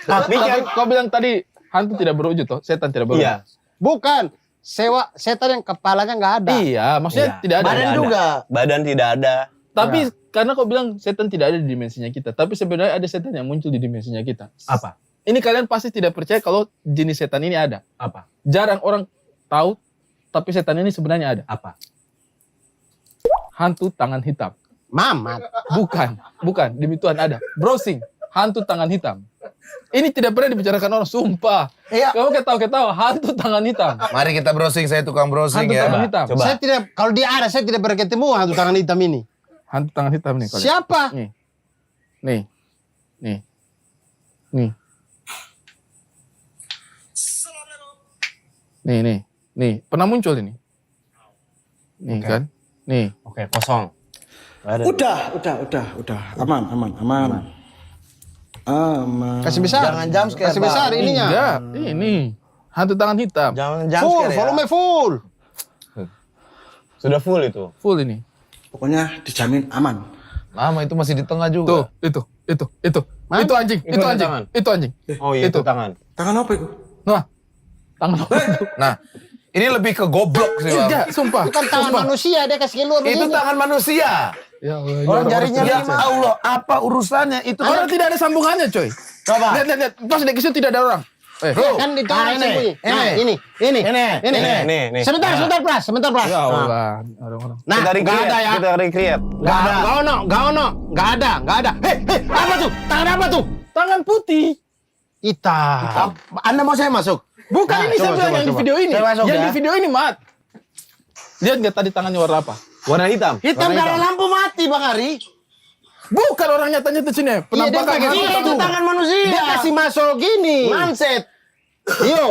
tapi kau bilang tadi hantu tidak berwujud toh, setan tidak berwujud. Iya. Bukan. Sewa setan yang kepalanya nggak ada. Iya, maksudnya Iya. tidak ada. Badan Tidak juga. ada. Badan tidak ada. Tapi karena kau bilang setan tidak ada di dimensinya kita, tapi sebenarnya ada setan yang muncul di dimensinya kita. Apa? Ini kalian pasti tidak percaya kalau jenis setan ini ada. Apa? Jarang orang tahu, tapi setan ini sebenarnya ada. Apa? Hantu tangan hitam. Mamat. Bukan. Demi Tuhan ada. Browsing. Hantu tangan hitam. Ini tidak pernah dibicarakan orang, sumpah. Iya. Kamu ketawa-ketawa, hantu tangan hitam. Mari kita browsing, saya tukang browsing Hantu ya. tangan hitam. Coba. Saya tidak, kalau dia ada, saya tidak pernah ketemu hantu tangan hitam ini. Hantu tangan hitam nih. kalian. Siapa? Nih. Pernah muncul ini. Nih kan. Nih. Oke, kosong. Udah. Aman. Kasih besar. Jangan jump scare, Kasih besar Bang. ininya. Enggak. Ini. Hantu tangan hitam. Jangan jump Full, scare ya. volume full. Sudah full itu. Full ini. Pokoknya dijamin aman. Lama itu masih di tengah Tuh, juga. itu. Mana? Itu anjing. Itu Itu ada anjing. tangan. Itu anjing. Oh iya, itu tangan. Tangan apa itu? Nah. Tangan apa itu? Nah, ini lebih ke goblok sih, Bang. Enggak, sumpah. Bukan tangan manusia, dia kasih keluar Itu begini. tangan manusia. Ya Allah, Orang jarinya Ya lima. Allah, apa urusannya itu? Orang tidak ada sambungannya, coy. Coba. Lihat. Pas di situ tidak ada orang. Kan di tangan ini. sembunyi. Nah, ini. Nih. Sebentar, Pras. Ya Allah, orang-orang. Nah, Kita nggak ada ya. Kita recreate. Nggak ada. Nggak ada. Hei, apa tuh? Tangan apa tuh? Tangan putih. Hitam. Anda mau saya masuk? Bukan Nah, ini saya coba, bilang yang di coba. video ini. Saya masuk Yang ya. di video ini, Mat. Lihat nggak tadi tangannya warna apa? Warna hitam. Hitam karena lampu mati, Bang Ari. Bukan orang nyatanya di sini. Penampakan dia hantu. pakai Itu tangan manusia. Dia kasih masuk gini. Manset. Yo.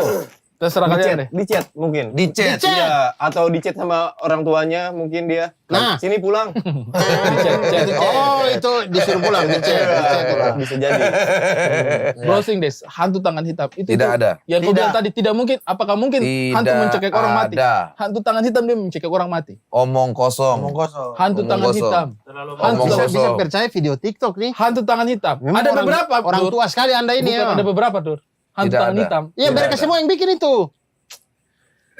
Terserah kalian deh. Di chat mungkin. Di chat. Iya, atau di chat sama orang tuanya mungkin dia. Nah. Sini pulang. Chat. Oh, itu disuruh pulang. Dicek. Bisa jadi. Browsing deh, hantu tangan hitam. Itu Tidak tuh ada. Yang kau Tidak. bilang tadi tidak mungkin. Apakah mungkin hantu Tidak mencekik orang mati? ada. Hantu tangan hitam dia mencekik orang mati. Omong kosong. Hantu Omong tangan kosong. hitam. Hantu Omong tangan, kosong. Bisa percaya video TikTok nih. hantu tangan hitam. Memang Ada orang- beberapa. Orang Dur. tua sekali Anda ini Bukan, ya. ada beberapa, Dur. Hantu Tidak tangan ada. hitam. Iya, mereka semua yang bikin itu.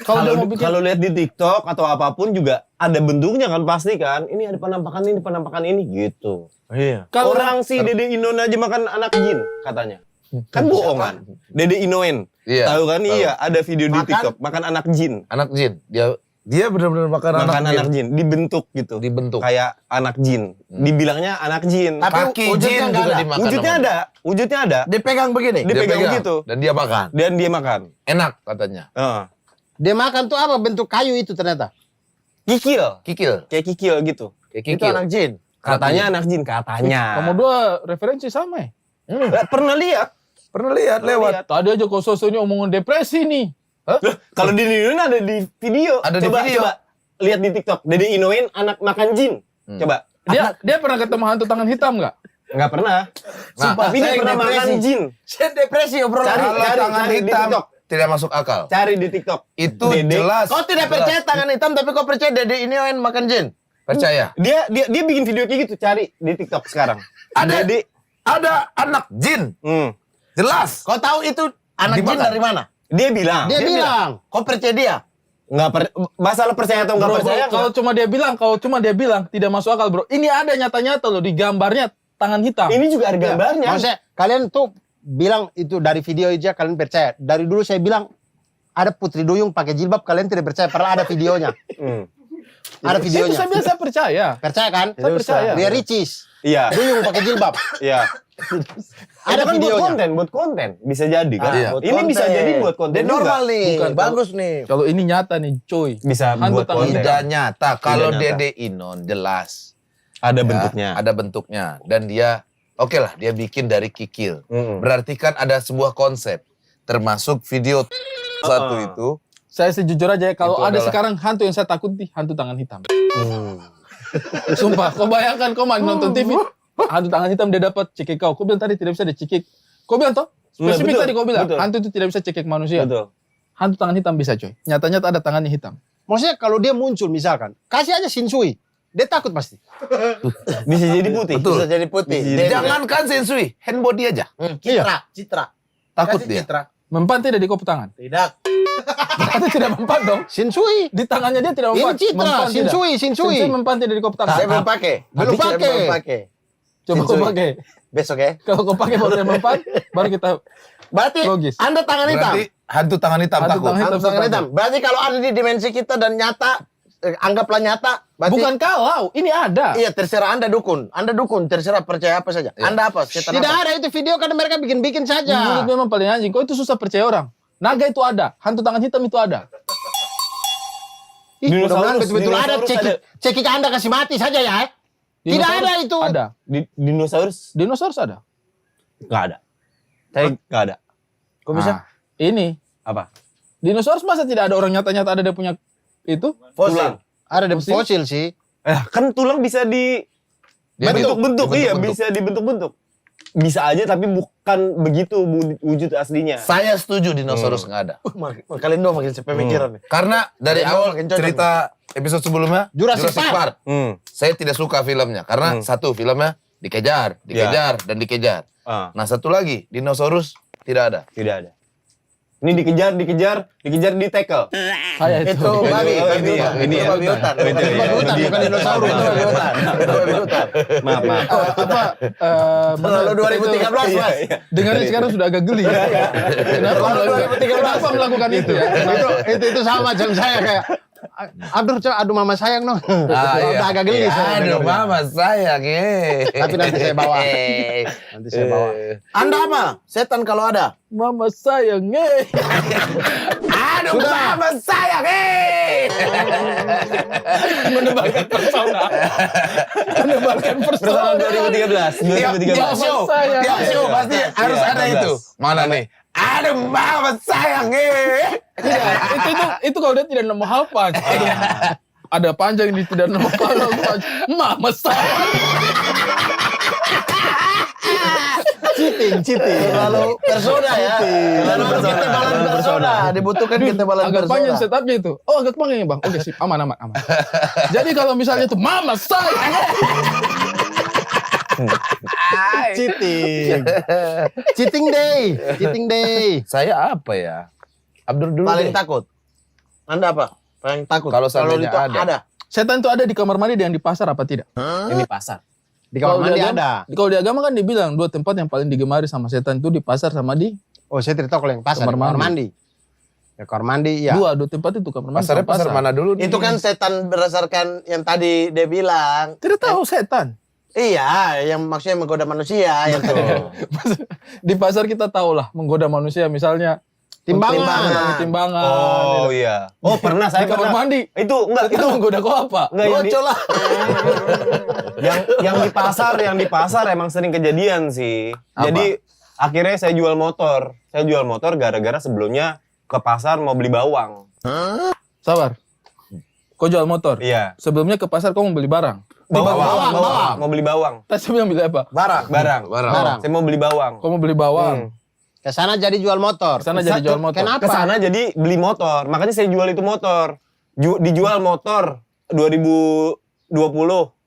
Kalau dia mau bikin Kalau lihat di TikTok atau apapun juga ada bentuknya kan pasti kan. Ini ada penampakan ini gitu. Iya. kalau Orang si Dede Inon aja makan anak jin katanya. Kan bohong kan. Dede Inoen. Iya. Tahu kan? Tahu. Iya, ada video di Makan? TikTok makan anak jin. Anak jin. Dia benar-benar makan Anak jin dibentuk gitu. Dibentuk. Kayak anak jin. Dibilangnya anak jin. Tapi Kaki wujudnya jin nggak juga ada. dimakan. Wujudnya sama ada, wujudnya ada. Dipegang begini. Dia pegang begitu. Dan dia makan. Dan dia makan. Enak katanya. Heeh. Dia makan tuh apa bentuk kayu itu ternyata. Kikil, Kikil. kayak kikil gitu. Kayak Itu kikil. anak jin. Katanya anak jin, katanya. kamu dua referensi sama ya. Nggak pernah lihat. Pernah lihat lewat. Tadi aja kok sosoknya omongin depresi nih. Kalau di Inoen ada di video. Ada di coba, video. Coba lihat di TikTok. Dede Inoen anak makan jin. Coba. Dia pernah ketemu hantu tangan hitam nggak? Nggak pernah. Nah, Tapi dia saya pernah depresi. makan jin. Saya depresi obrolan. Cari, Kalau cari, tangan cari di hitam TikTok. tidak masuk akal. Cari di TikTok. Itu Dede. jelas. Kau tidak percaya tangan hitam tapi kau percaya Dede ini makan jin. Percaya. Dia bikin video kayak gitu. Cari di TikTok sekarang. Ada Dede. ada anak jin. Jelas. Kau tahu itu anak jin Dimakan. dari mana? Dia bilang. Dia bilang. Kau percaya dia? Masalah percaya atau nggak Bro, percaya. kalau cuma dia bilang tidak masuk akal, bro. Ini ada nyata-nyata loh di gambarnya tangan hitam. Ini juga ada gambarnya. Maksudnya kalian tuh bilang itu dari video aja kalian percaya. Dari dulu saya bilang ada Putri Duyung pakai jilbab kalian tidak percaya. Padahal ada videonya. Ada Itu videonya. saya biasa percaya. Percaya kan? Saya percaya. Dia Ricis. Iya. Duyung pakai jilbab. Iya. Ada Itu kan videonya. buat konten. Bisa jadi kan. Iya. Ini bisa jadi buat konten Dia juga. normal nih. Bukan, Bagus nih. Kalau ini nyata nih, coy. Bisa Hantu buat tangan konten. Tidak nyata. Kalau nyata. Dede Inon jelas. Ada Ya, bentuknya. Ada bentuknya. Dan dia, oke lah, dia bikin dari kikil. Mm-mm. Berarti kan ada sebuah konsep. Termasuk video satu itu. Saya sejujur aja ya, kalau Itu ada adalah- sekarang hantu yang saya takuti, hantu tangan hitam. Sumpah, kau bayangkan kau main nonton TV, hantu tangan hitam dia dapat cekik kau. Kau bilang tadi tidak bisa dicekik. Kau bilang toh? Spesifik betul, tadi kau bilang, betul. hantu itu tidak bisa cekik manusia. Betul. Hantu tangan hitam bisa coy. Nyata-nyata ada tangannya hitam. Maksudnya kalau dia muncul misalkan. Kasih aja Shinsui. Dia takut pasti. Bisa jadi putih. Betul. Bisa jadi putih. Bisa jadi Dia- Jangankan sensui, hand body aja. Citra. Takut Kasih dia. Citra. Mempan tidak di kau tangan. Tidak. Berarti tidak mempan dong. Shinsui. Di tangannya dia tidak Ini mempan. Citra. Mempan tidak. Shinsui. Shinsui. Shinsui mempan tidak di kau tangan. Saya belum pakai. Belum Saya pakai. belum pakai. Coba kau Shinsui. pakai. Besok ya. Kalau kau pakai baru dia mempan, baru kita Berarti Logis. Anda tangan hitam. Berarti hantu tangan hitam Hantu takut. tangan hitam. Hantu tangan hitam. Berarti kalau ada di dimensi kita dan nyata, anggaplah nyata. Berarti, bukan kalau, ini ada. Iya, terserah Anda dukun. Anda dukun, terserah percaya apa saja. Anda apa? Setan Tidak apa? ada itu video karena mereka bikin-bikin Menurut saja. memang paling anjing. Kau itu susah percaya orang. Naga itu ada, hantu tangan hitam itu ada. Ih, mudah-mudahan Dinosaurus, betul-betul ada. dinosaurus Cekik, ada. cekik Anda kasih mati saja ya. Tidak Dinosaurus ada itu. Ada. Dinosaurus Dinosaurus ada. nggak ada. Saya nggak ada. Kok bisa? Ah, ini. Apa? Dinosaurus masa tidak ada orang nyata-nyata ada dia punya itu? Fosil. Ada di fosil sih. Kan tulang bisa bentuk-bentuk. Iya, Dibentuk-bentuk. bisa dibentuk-bentuk. Bisa aja tapi bukan begitu wujud aslinya. Saya setuju dinosaurus nggak ada. Kalian dua makin sepemikiran nih. Karena dari Kalian awal makin cocok cerita episode sebelumnya Jurassic Park. saya tidak suka filmnya karena satu filmnya dikejar dan dikejar. Ah, Nah satu lagi dinosaurus tidak ada. tidak ada. Ini dikejar, di tackle. Saya itu. Itu babi. Oh, ini ya, ini ya. Babi hutan. Oh, itu ya. Babi hutan, bukan dinosaurus. Itu babi hutan. Itu babi hutan. Maaf. Apa? Lalu 2013, Mas. Dengarnya sekarang sudah agak geli. Kenapa melakukan itu ya? itu sama macam saya kayak Abdur coba adu mama sayang dong. Udah agak geli saya Aduh dengarnya. mama sayang Tapi nanti saya bawa. Nanti saya bawa. Anda apa? Setan kalau ada. Mama sayang, Aduh mama sayang menebarkan persona. Menebarkan Bersama persona. 2013. Tiap show, sayang. tiap show pasti harus Iya, ada 13. itu. Mana nih? Aduh mama sayang Tidak, itu kalau dia tidak nemu hal punch. Ada panjang ini tidak nemu hal punch. Mama sayang. Cheating. Lalu persona ya. Lalu ketebalan persona. Dibutuhkan ketebalan Agak panjang persona. setupnya itu. Oh agak panjang ya bang. Oke sip, aman. Jadi kalau misalnya itu mama sayang. Cheating day. Saya apa ya? Abdur dulu Paling deh. takut. Anda apa? Paling takut? Kalau seandainya itu ada. Setan itu ada di kamar mandi dan di pasar apa tidak? Ini pasar. Di kamar mandi agama, ada. Kalau di agama kan dibilang 2 tempat yang paling digemari sama setan itu di pasar sama di Oh, saya cerita kalau yang pasar, Kamar kamar mandi. Ya kamar mandi, ya. 2 tempat itu kamar mandi. Pasarnya sama pasar mana dulu nih? Itu kan setan berdasarkan yang tadi dia bilang. Tidak tahu setan. Iya, yang maksudnya menggoda manusia itu. Di pasar kita tahu lah menggoda manusia misalnya Timbangan. timbangan. Oh iya. Oh pernah saya Di kamar pernah. mandi. Itu enggak Setan itu menggoda kau apa? enggak yang di, Bocol lah. yang di pasar emang sering kejadian sih. Jadi akhirnya saya jual motor. Saya jual motor gara-gara sebelumnya ke pasar mau beli bawang. Sabar. Kau jual motor. Iya. Sebelumnya ke pasar kau mau beli barang. Bawang. Mau beli bawang. Tadi saya bilang beli apa? Barang. Saya mau beli bawang. Kau mau beli bawang. Ke sana jadi jual motor. Ke sana jadi jual motor. Kenapa? Ke sana jadi beli motor. Makanya saya jual itu motor. Dijual motor 2020.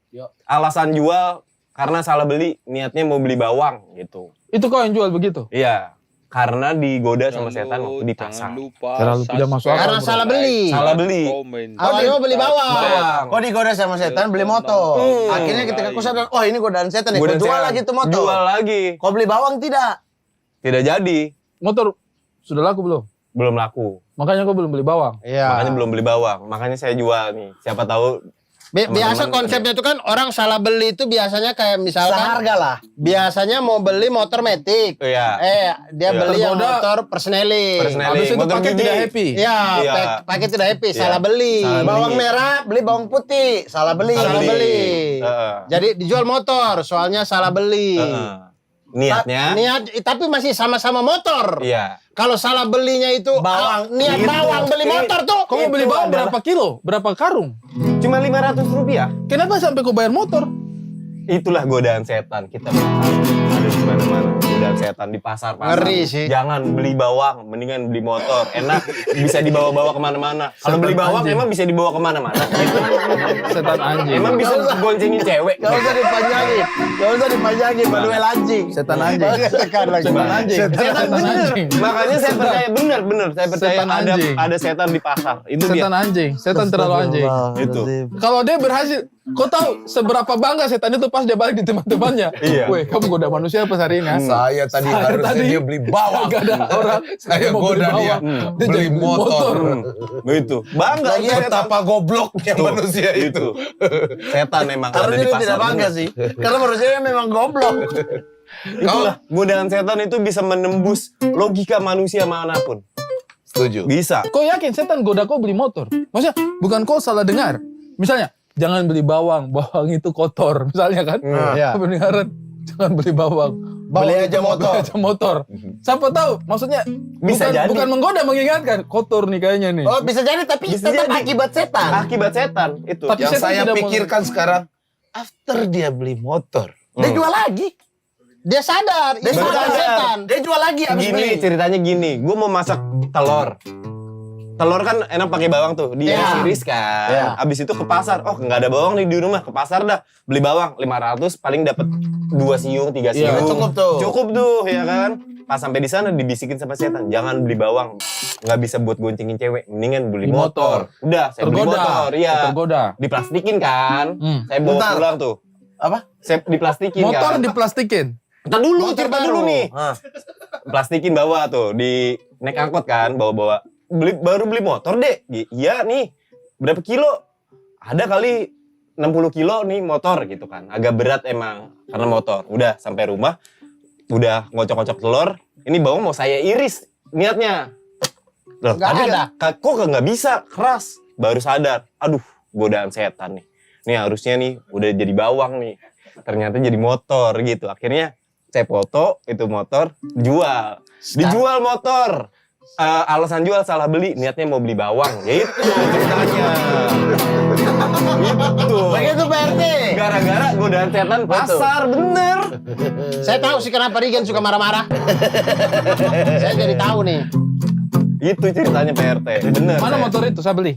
Yo. Alasan jual karena salah beli, niatnya mau beli bawang gitu. Itu kau yang jual begitu? Iya. Karena digoda sama setan waktu di pasar. Terlalu tidak masuk akal. Karena salah beli. Salah beli. Awalnya mau beli bawang. Kok digoda sama setan beli motor. Akhirnya ketika aku sadar, oh ini godaan setan nih. Godaan Kau jual setan. lagi tuh motor. Jual lagi. Kau beli bawang tidak? Tidak jadi. Motor sudah laku belum? Belum laku. Makanya kau belum beli bawang. Iya. Makanya belum beli bawang. Makanya saya jual nih. Siapa tahu Biasa teman-teman konsepnya itu kan orang salah beli itu biasanya kayak misalkan Seharga lah. biasanya mau beli motor Matic. Iya. Dia Iya. beli yang Tergoda. motor Persnelling. Persnelling. Habis itu motor pakai gigi. tidak happy. Iya, Iya. pakai tidak happy, Iya. salah beli. Salah beli. Bawang merah beli bawang putih. Salah beli. Salah beli. Heeh. Jadi dijual motor, soalnya salah beli. Heeh. Niatnya. Niat, tapi masih sama-sama motor. Iya. Kalau salah belinya itu Bawang. niat Itu. bawang beli motor tuh. Kau mau beli Itu bawang adalah- berapa kilo? Berapa karung? Cuma 500 rupiah. Kenapa sampai kau bayar motor? Itulah godaan setan. Kita ada di mana-mana. Godaan setan di pasar. Ngeri sih. Jangan beli bawang, mendingan beli motor. Enak, bisa dibawa-bawa kemana-mana. Kalau beli bawang anjing. emang bisa dibawa kemana-mana. Gitu. Setan anjing. Emang bisa goncengin cewek. Gak usah dipanjangin. Gak usah dipanjangin. Manuel anjing. Setan anjing. Tekan lagi. Setan anjing. Setan bener. anjing. Makanya saya percaya bener. Saya percaya Setan anjing. ada setan di pasar. Itu dia. Setan anjing. Setan terlalu anjing. Itu. Kalau dia berhasil, kau tahu seberapa bangga setan itu pas dia balik di teman-temannya. Iya. Weh, kamu goda manusia apa hari ini? Saya tadi harusnya dia beli bawang. Gak ada orang. Saya mau beli goda dia bawang. Dia beli jadi motor. Begitu. Bangga Lagi setan. Betapa gobloknya Tuh, manusia itu. Setan emang ada Harusnya di dia pasar. tidak bangga bener. sih. Karena menurut saya memang goblok. Itulah godaan setan itu bisa menembus logika manusia manapun. Setuju. Bisa. Kau yakin setan goda kau beli motor? Maksudnya bukan kau salah dengar. Misalnya, jangan beli bawang itu kotor. Misalnya kan. Iya. Kau pendengaran, jangan beli bawang. Beli aja motor. Beli aja motor. Siapa tahu, maksudnya Bisa jadi. bukan menggoda, mengingatkan. Kotor nih kayaknya nih. Oh bisa jadi tapi Bisa tetap jadi. akibat setan. Akibat setan itu. Tapi Yang setan saya tidak pikirkan sekarang, after dia beli motor, Dia jual lagi. Dia sadar, Dia itu bukan sadar. setan. Dia jual lagi abis Gini beli. ceritanya gini, gue mau masak telur. Telur kan enak pakai bawang tuh, dia Iya. iris kan. Iya. Abis itu ke pasar, oh nggak ada bawang nih di rumah, ke pasar dah beli bawang 500 paling dapat 2 siung, 3 Iya, siung. cukup tuh. Cukup tuh ya kan. Pas sampai di sana dibisikin sama setan, jangan beli bawang, nggak bisa buat goncengin cewek, mendingan beli Beli motor. motor. Udah, saya beli Tergoda. motor, iya. Tergoda. Diplastikin kan, saya bawa Bentar. pulang tuh. Apa? Saya diplastikin Motor kan. diplastikin. Ntar dulu, Motor cerita baru. dulu nih. Ah. Plastikin bawa tuh di naik angkot kan, bawa-bawa. Baru beli motor deh. Iya nih. Berapa kilo? Ada kali 60 kilo nih motor gitu kan. Agak berat emang karena motor. Udah sampai rumah, udah ngocok-ngocok telur. Ini bawang mau saya iris niatnya. Loh, Nggak tadi ada. kok nggak bisa, keras. Baru sadar. Aduh, godaan setan nih. Nih harusnya nih udah jadi bawang nih. Ternyata jadi motor gitu. Akhirnya saya foto itu motor, jual. Dijual motor. Alasan jual salah beli, niatnya mau beli bawang. Gitu ceritanya. Gitu. Begitu Pak RT. Gara-gara godaan setan pasar, bener. Saya tahu sih kenapa Rigen suka marah-marah. Saya jadi tahu nih. Itu ceritanya PRT. Bener. Mana motor itu? Saya beli.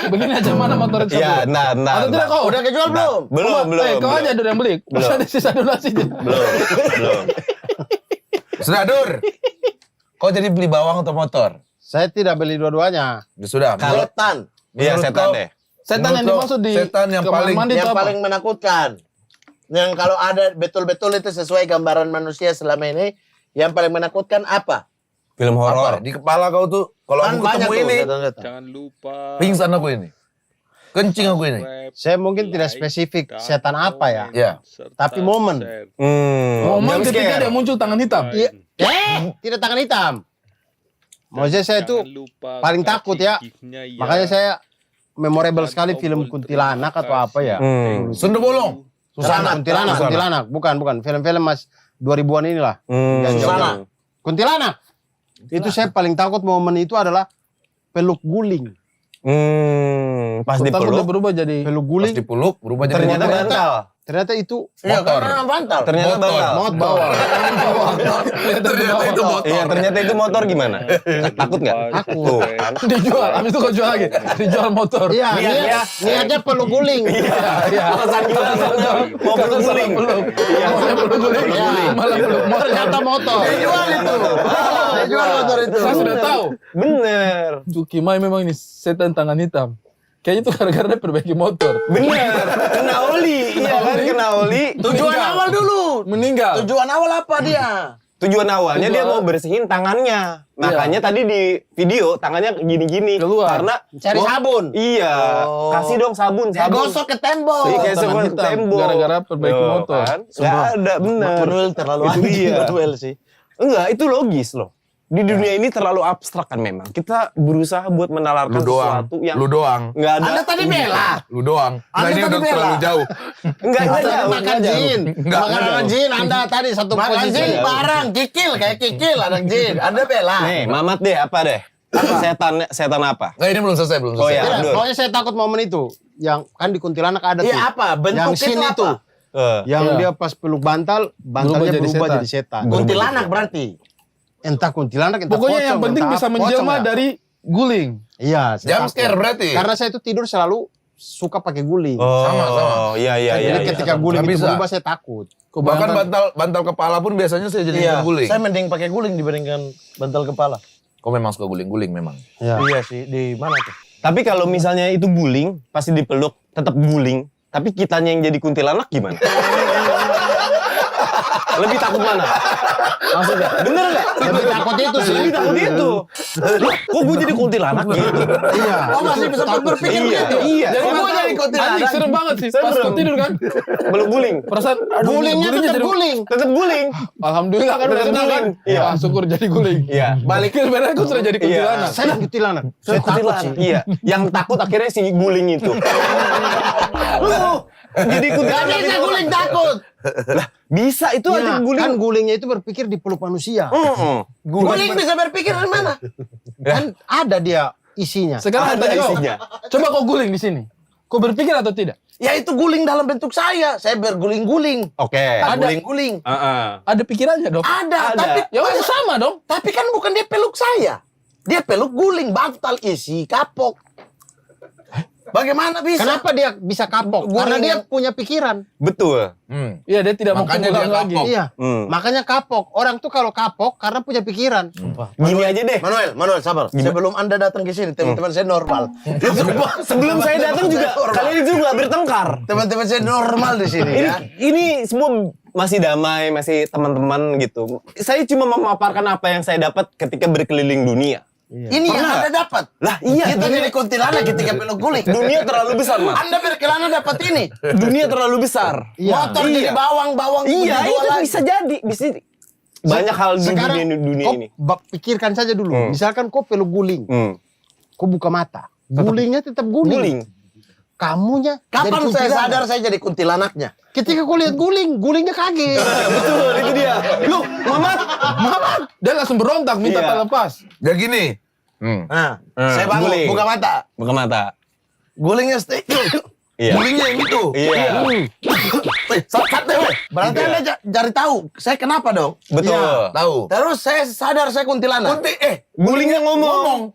Begini aja, mana motor itu? Iya, Saya beli. nah. Atau tidak kau? Udah kejual belum? Belum. Kau aja dulu yang beli. Belum. Masa ada sisa donasinya. Belum. Sudah Dur. Kau jadi beli bawang atau motor? Saya tidak beli dua-duanya. Ya sudah. Kalau- Setan. Iya, Menurut setan kau- deh. Setan yang Menurut kau, dimaksud di setan yang kamar paling- mandi itu Yang apa? paling menakutkan. Yang kalau ada betul-betul itu sesuai gambaran manusia selama ini, yang paling menakutkan apa? Film horor. Apa? Di kepala kau tuh, kalau Kan aku banyak ketemu tuh ini, setan-setan. Jangan lupa pingsan aku ini. Kencing aku ini. Saya mungkin tidak spesifik setan apa ya. Ya. Tapi momen. Momen Jump ketika scare. dia muncul tangan hitam. Iya. Tidak tangan hitam. Maksudnya saya itu paling takut ya. Makanya saya memorable sekali film kuntilanak atau apa ya. Sunda bolong. Susana. Kuntilanak. Bukan. Film-film mas 2000-an inilah. Yang Susana. jauh-jauh. Kuntilanak. Itu saya paling takut momen itu adalah peluk guling. Pas Takut dia dipeluk, berubah jadi Peluk Pas guling. dipeluk, berubah jadi ternyata motor. bantal. Ternyata itu Iya, Motor. karena bantal. Ternyata Motor. bantal. motor. Ternyata itu motor. Iya, ternyata itu motor gimana? Takut nggak? Takut. Tuh, kan? dijual. Habis itu kau jual lagi. Dijual motor. Iya, Niatnya. niatnya peluk guling. Iya. Alasan gimana? Mau peluk guling. Iya. Peluk guling. Iya. Malah peluk motor. Ternyata motor. Dijual itu. Dijual motor itu. Saya sudah tahu. Bener. Cukimai memang ini setan tangan hitam. Kayaknya itu gara-gara dia perbaiki motor. Bener. Kena oli. Iya kan, kena oli. Tujuan awal dulu. Meninggal. Tujuan awal apa dia? Tujuan awalnya dia mau bersihin tangannya. Makanya tadi di video tangannya gini-gini. Keluar. Karena Cari sabun. Iya. Oh. Kasih dong sabun. Dia Sabun. gosok ke tembok. Iya, kayak Tangan sabun hitam. tembok. Gara-gara perbaiki Tuh, motor. Kan? Nggak ada, bener. Manuel terlalu Itu anjing dia. Manuel sih. Enggak, itu logis loh. Di dunia ini terlalu abstrak kan memang. Kita berusaha buat menalarkan Lu doang. sesuatu yang Lu doang. nggak ada. Anda tadi bela. Lu doang. Nah, Anda ini tadi udah bela. terlalu jauh. Enggak Tadi jauh, makan nggak jauh. jin. Enggak, Makan enggak. jin. Anda tadi satu Makan posisi. jin barang, kikil kayak kikil ada jin. Anda bela. Nih, Mamat deh, apa deh? Setan apa? Nggak, ini belum selesai, belum Oh, selesai. ya. Tidak, Abdul. pokoknya saya takut momen itu. Yang kan di kuntilanak ada tuh. Iya apa? Bentuk Yang itu scene itu. apa? Yang Iya. dia pas peluk bantal, bantalnya Berubah jadi berubah setan. jadi setan. Kuntilanak berarti. Entah kuntilanak, entah Pokoknya pocong, yang penting entah bisa pocong menjelma ya. dari guling. Iya, saya Jump takut. scare berarti. Karena saya itu tidur selalu suka pakai guling. Sama. Iya, iya, iya. Jadi ketika guling Nggak itu bisa. berubah saya takut. Kau Bahkan bayangkan, bantal kepala pun biasanya saya jadi Iya. guling. Saya mending pakai guling dibandingkan bantal kepala. Kau memang suka guling-guling memang. Ya. Iya sih. Di mana tuh? Tapi kalau misalnya itu guling, pasti dipeluk, tetap guling. Tapi kitanya yang jadi kuntilanak gimana? Lebih takut mana? Maksudnya, bener nggak? Lebih takut itu sih. Lebih takut itu. Loh, kok gue jadi kuntilanak gitu? Iya. Oh masih bisa berpikir Iya, gitu. iya. jadi Oh, nggak gua tahu. jadi kuntilanak. Anjing serem banget sih. Pas kau tidur kan. Peluk guling. Perasaan, aduh, Gulingnya tetap jadi- guling. Tetap guling. Alhamdulillah kan udah Tetap senang kan. guling. Iya. Wah, syukur jadi guling. Iya. Balik sebenarnya aku sudah jadi kuntilanak. Saya kuntilanak. Saya takut Kuntilanak. sih. Iya. Yang takut akhirnya si guling itu. Lu jadi Gak kuntilanak. bisa guling takut. Bisa itu Iya, aja guling. kan gulingnya itu berpikir di peluk manusia. Guling bisa berpikir dari mana? Kan ada dia isinya. Sekarang Ada tanya kau. isinya. Coba kau guling di sini. Kau berpikir atau tidak? Ya itu guling dalam bentuk saya. Saya berguling-guling. Oke. Tak guling-guling. Ada pikirannya dong. Ada, Ada. tapi Ya udah sama dong. tapi kan bukan dia peluk saya. Dia peluk guling, bantal isi, kapok. Bagaimana bisa? Kenapa dia bisa kapok? Karena dia punya pikiran. Betul. Iya, dia tidak mau Makanya pulang dia lagi. kapok. Iya. Hmm. Makanya kapok. Orang tuh kalau kapok karena punya pikiran. Gini aja deh. Manuel, sabar. Sebelum Anda datang ke sini, teman-teman saya normal. Sebelum saya datang juga kalian juga bertengkar. Teman-teman saya normal di sini Ini ya. ini semua masih damai, masih teman-teman gitu. Saya cuma memaparkan apa yang saya dapat ketika berkeliling dunia. Ini yang Anda dapat. Lah iya, Kita jadi kuntilanak ketika peluk guling. dunia terlalu besar, Mas. Anda berkelana dapat ini. Dunia terlalu besar. Motor jadi bawang-bawang Iya, dijual itu lagi. bisa jadi. Bisa banyak hal di Sekarang dunia kau ini. pikirkan saja dulu. Misalkan kau peluk guling, kau buka mata, gulingnya tetap guling. Guling. Kamunya Kapan jadi saya kuntilanak. sadar saya jadi kuntilanaknya? Ketika kau lihat guling, gulingnya kaget. Betul, itu dia. Lu, Mamat. Dia langsung berontak minta Iya. tak lepas. Ya gini. Nah, saya bangun, guling. buka mata. Buka mata. Gulingnya stick. Iya. Gulingnya yang itu. Iya. Sakat deh, weh. Berarti Anda cari tahu, saya kenapa dong? Betul. Iya, tahu. Terus saya sadar saya kuntilanak. Gulingnya ngomong.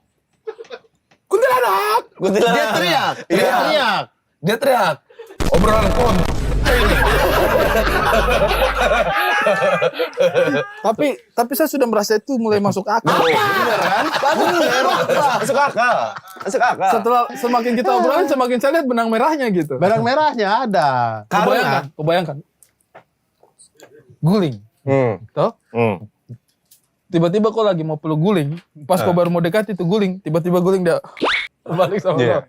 Kuntilanak. Kuntilanak. Dia teriak. Iya. Teriak. Dia teriak. Obrolan kon. Tapi saya sudah merasa itu mulai masuk akal. Bener kan? Bener. Masuk akal. Masuk akal. Setelah semakin kita obrolan, semakin saya lihat benang merahnya gitu. Benang merahnya ada. Kau bayangkan. Guling. Toh? Tiba-tiba kau lagi mau peluk guling, pas kau baru mau dekat itu guling, tiba-tiba guling dia balik sama kau.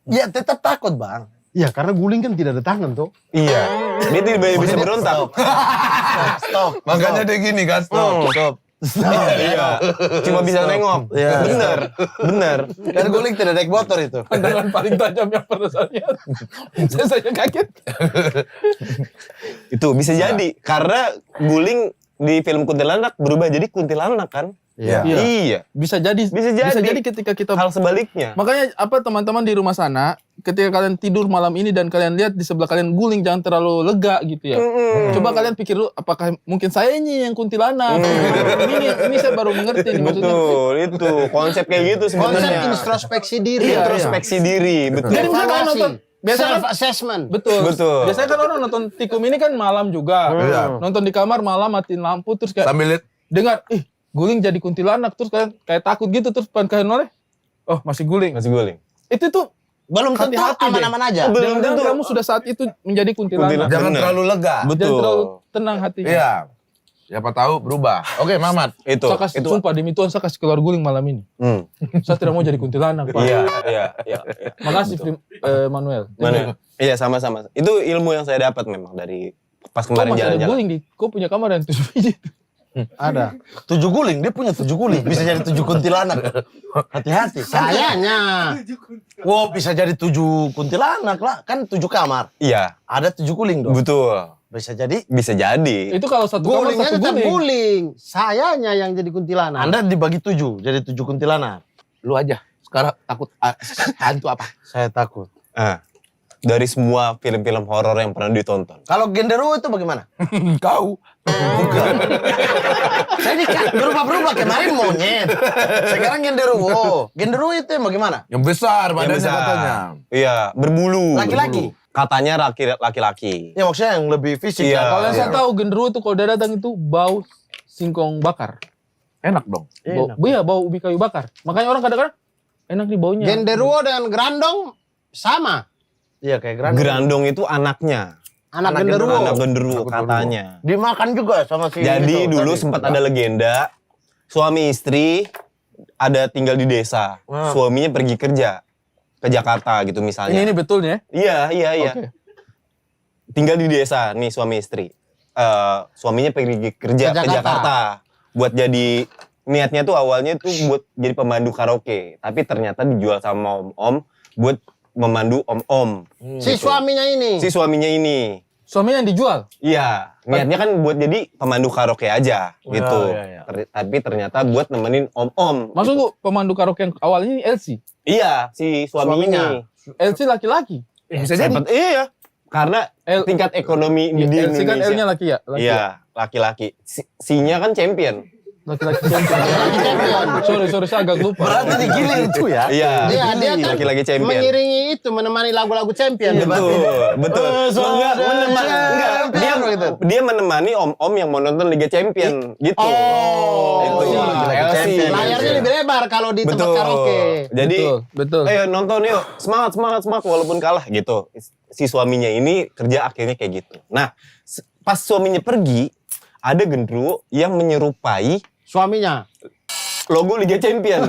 Ya tetap takut bang. Iya, karena guling kan tidak ada tangan tuh. Iya. Dia tidak bisa berontak. Stop. Makanya dia gini kan. Stop. Iya. Cuma bisa nengok. Iya. Bener. Kan guling tidak naik motor itu. Pandangan paling tajam yang pernah saya lihat. Saya saja kaget. Itu bisa jadi karena guling di film kuntilanak berubah jadi kuntilanak kan? Iya. Bisa jadi ketika kita Hal sebaliknya. makanya teman-teman di rumah sana ketika kalian tidur malam ini dan kalian lihat di sebelah kalian guling, jangan terlalu lega gitu ya. Coba kalian pikir dulu apakah mungkin saya ini yang kuntilanak. ini saya baru mengerti nih, maksudnya. Betul, itu konsep kayak gitu Konsep sebenarnya. introspeksi diri. Introspeksi diri, betul. Jadi misalnya kalian nonton biasanya Self assessment. Betul. Betul. Biasanya kan orang nonton Tikum ini kan malam juga. Iya. Nonton di kamar malam matiin lampu terus kayak Sambil lihat. dengar, guling jadi kuntilanak, terus kalian kayak takut gitu, terus kalian noleh, oh masih guling. Masih guling. Itu tuh Belum tentu hati-hati deh. aman-aman aja. Belum jangan tentu. kamu sudah saat itu menjadi kuntilanak. Jangan Bener. terlalu lega. Betul. Jangan terlalu tenang hatinya. Iya. Siapa tahu berubah. Oke, Mamat. Itu. Saya kasih, sumpah demi Tuhan saya kasih keluar guling malam ini. Saya tidak mau jadi kuntilanak, Pak. Iya. Makasih Manuel. Mana? Iya, sama-sama. Itu ilmu yang saya dapat memang dari pas Kok kemarin masih ada jalan-jalan. guling kau punya kamar yang 7 biji. Ada. 7 guling, dia punya 7 guling. Bisa jadi 7 kuntilanak. Hati-hati. Sayanya. Wow, bisa jadi 7 kuntilanak lah. Kan 7 kamar. Iya, Ada 7 guling dong. betul. Bisa jadi. Bisa jadi. Itu kalau satu kamar Gulingnya satu tetap guling. guling. Sayanya yang jadi kuntilanak. Anda dibagi 7, jadi 7 kuntilanak. Lu aja. Sekarang takut hantu apa? Saya takut. Dari semua film-film horor yang pernah ditonton. Kalau genderuwo itu bagaimana? Kau. Saya ini kan berubah-berubah. Kemarin monyet. Sekarang genderuwo. Genderuwo itu yang bagaimana? Yang besar Yang badannya besar. katanya. Iya, berbulu. Laki-laki? Katanya laki-laki. Ya maksudnya yang lebih fisik. Iya. kan? Kalau yang saya tahu genderuwo tuh kalau dia datang itu bau singkong bakar. Enak dong. Bau ubi kayu bakar. Makanya orang kadang-kadang enak nih baunya. Genderuwo dengan gerandong sama. Iya kayak gerandong. Gerandong itu anaknya. Anak Anak genderuwo. Anak genderuwo katanya. Dimakan juga sama si Jadi itu, dulu tadi. sempat ada legenda suami istri ada tinggal di desa. Suaminya pergi kerja ke Jakarta gitu misalnya. Ini betulnya. Iya. Oke. Tinggal di desa nih suami istri. Suaminya pergi kerja Ke ke Jakarta. Buat jadi niatnya tuh awalnya tuh buat jadi pemandu karaoke, tapi ternyata dijual sama om-om buat memandu om-om. Si suaminya ini. Si suaminya ini. Suaminya yang dijual. Iya, niatnya kan buat jadi pemandu karaoke aja gitu. iya. Tapi ternyata buat nemenin om-om. Maksud lu pemandu karaoke yang awalnya ini Elsie. Iya, si suaminya. Elsie laki-laki. Bisa jadi. Iya, karena tingkat ekonomi di Elsie kan Indonesia. L-nya laki ya? Laki. Iya, laki-laki. Si-nya kan champion. Laki-laki champion. Sorry, saya agak lupa. Berarti digiling itu ya? Iya, Dia kan laki-laki champion. mengiringi itu, menemani lagu-lagu champion. Betul. Enggak, dia menemani om-om yang mau nonton Liga Champion gitu. Oh, itu. Liga Champion. Layarnya lebih lebar kalau di tempat Betul. karaoke. Jadi, Betul. ayo nonton yuk, semangat walaupun kalah gitu. Si suaminya ini kerja akhirnya kayak gitu. Nah, pas suaminya pergi, ada genderuwo yang menyerupai Suaminya. logo Liga Champion.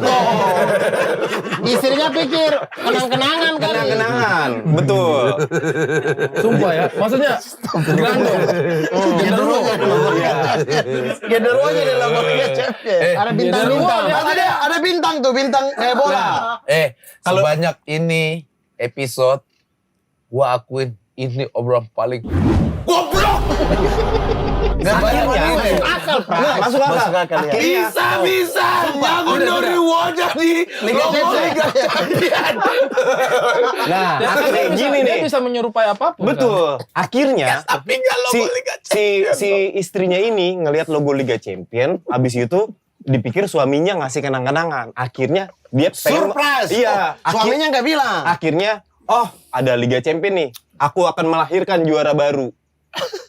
Istrinya pikir kenang-kenangan kali. Kenang-kenangan, betul. Sumpah ya. Maksudnya gerandong. Genderuwo. Genderuwonya di lagunya champion. Ada bintang-bintang. Ada bintang tuh, bintang kayak bola. Sebanyak ini episode, gua akuin ini obrolan paling goblok. Gak banyak Akhirnya, Akal, Pak. masuk akal. ya. Bisa yang genderuwo jadi logo Liga Champion. Nah, akhirnya gini Dia nih. bisa menyerupai apapun. Betul. Akhirnya Tapi nggak logo Liga si istrinya ini ngelihat logo Liga Champion, habis itu dipikir suaminya ngasih kenang-kenangan. Akhirnya dia pengen Surprise. Iya, Suaminya nggak bilang. akhirnya ada Liga Champion nih. Aku akan melahirkan juara baru.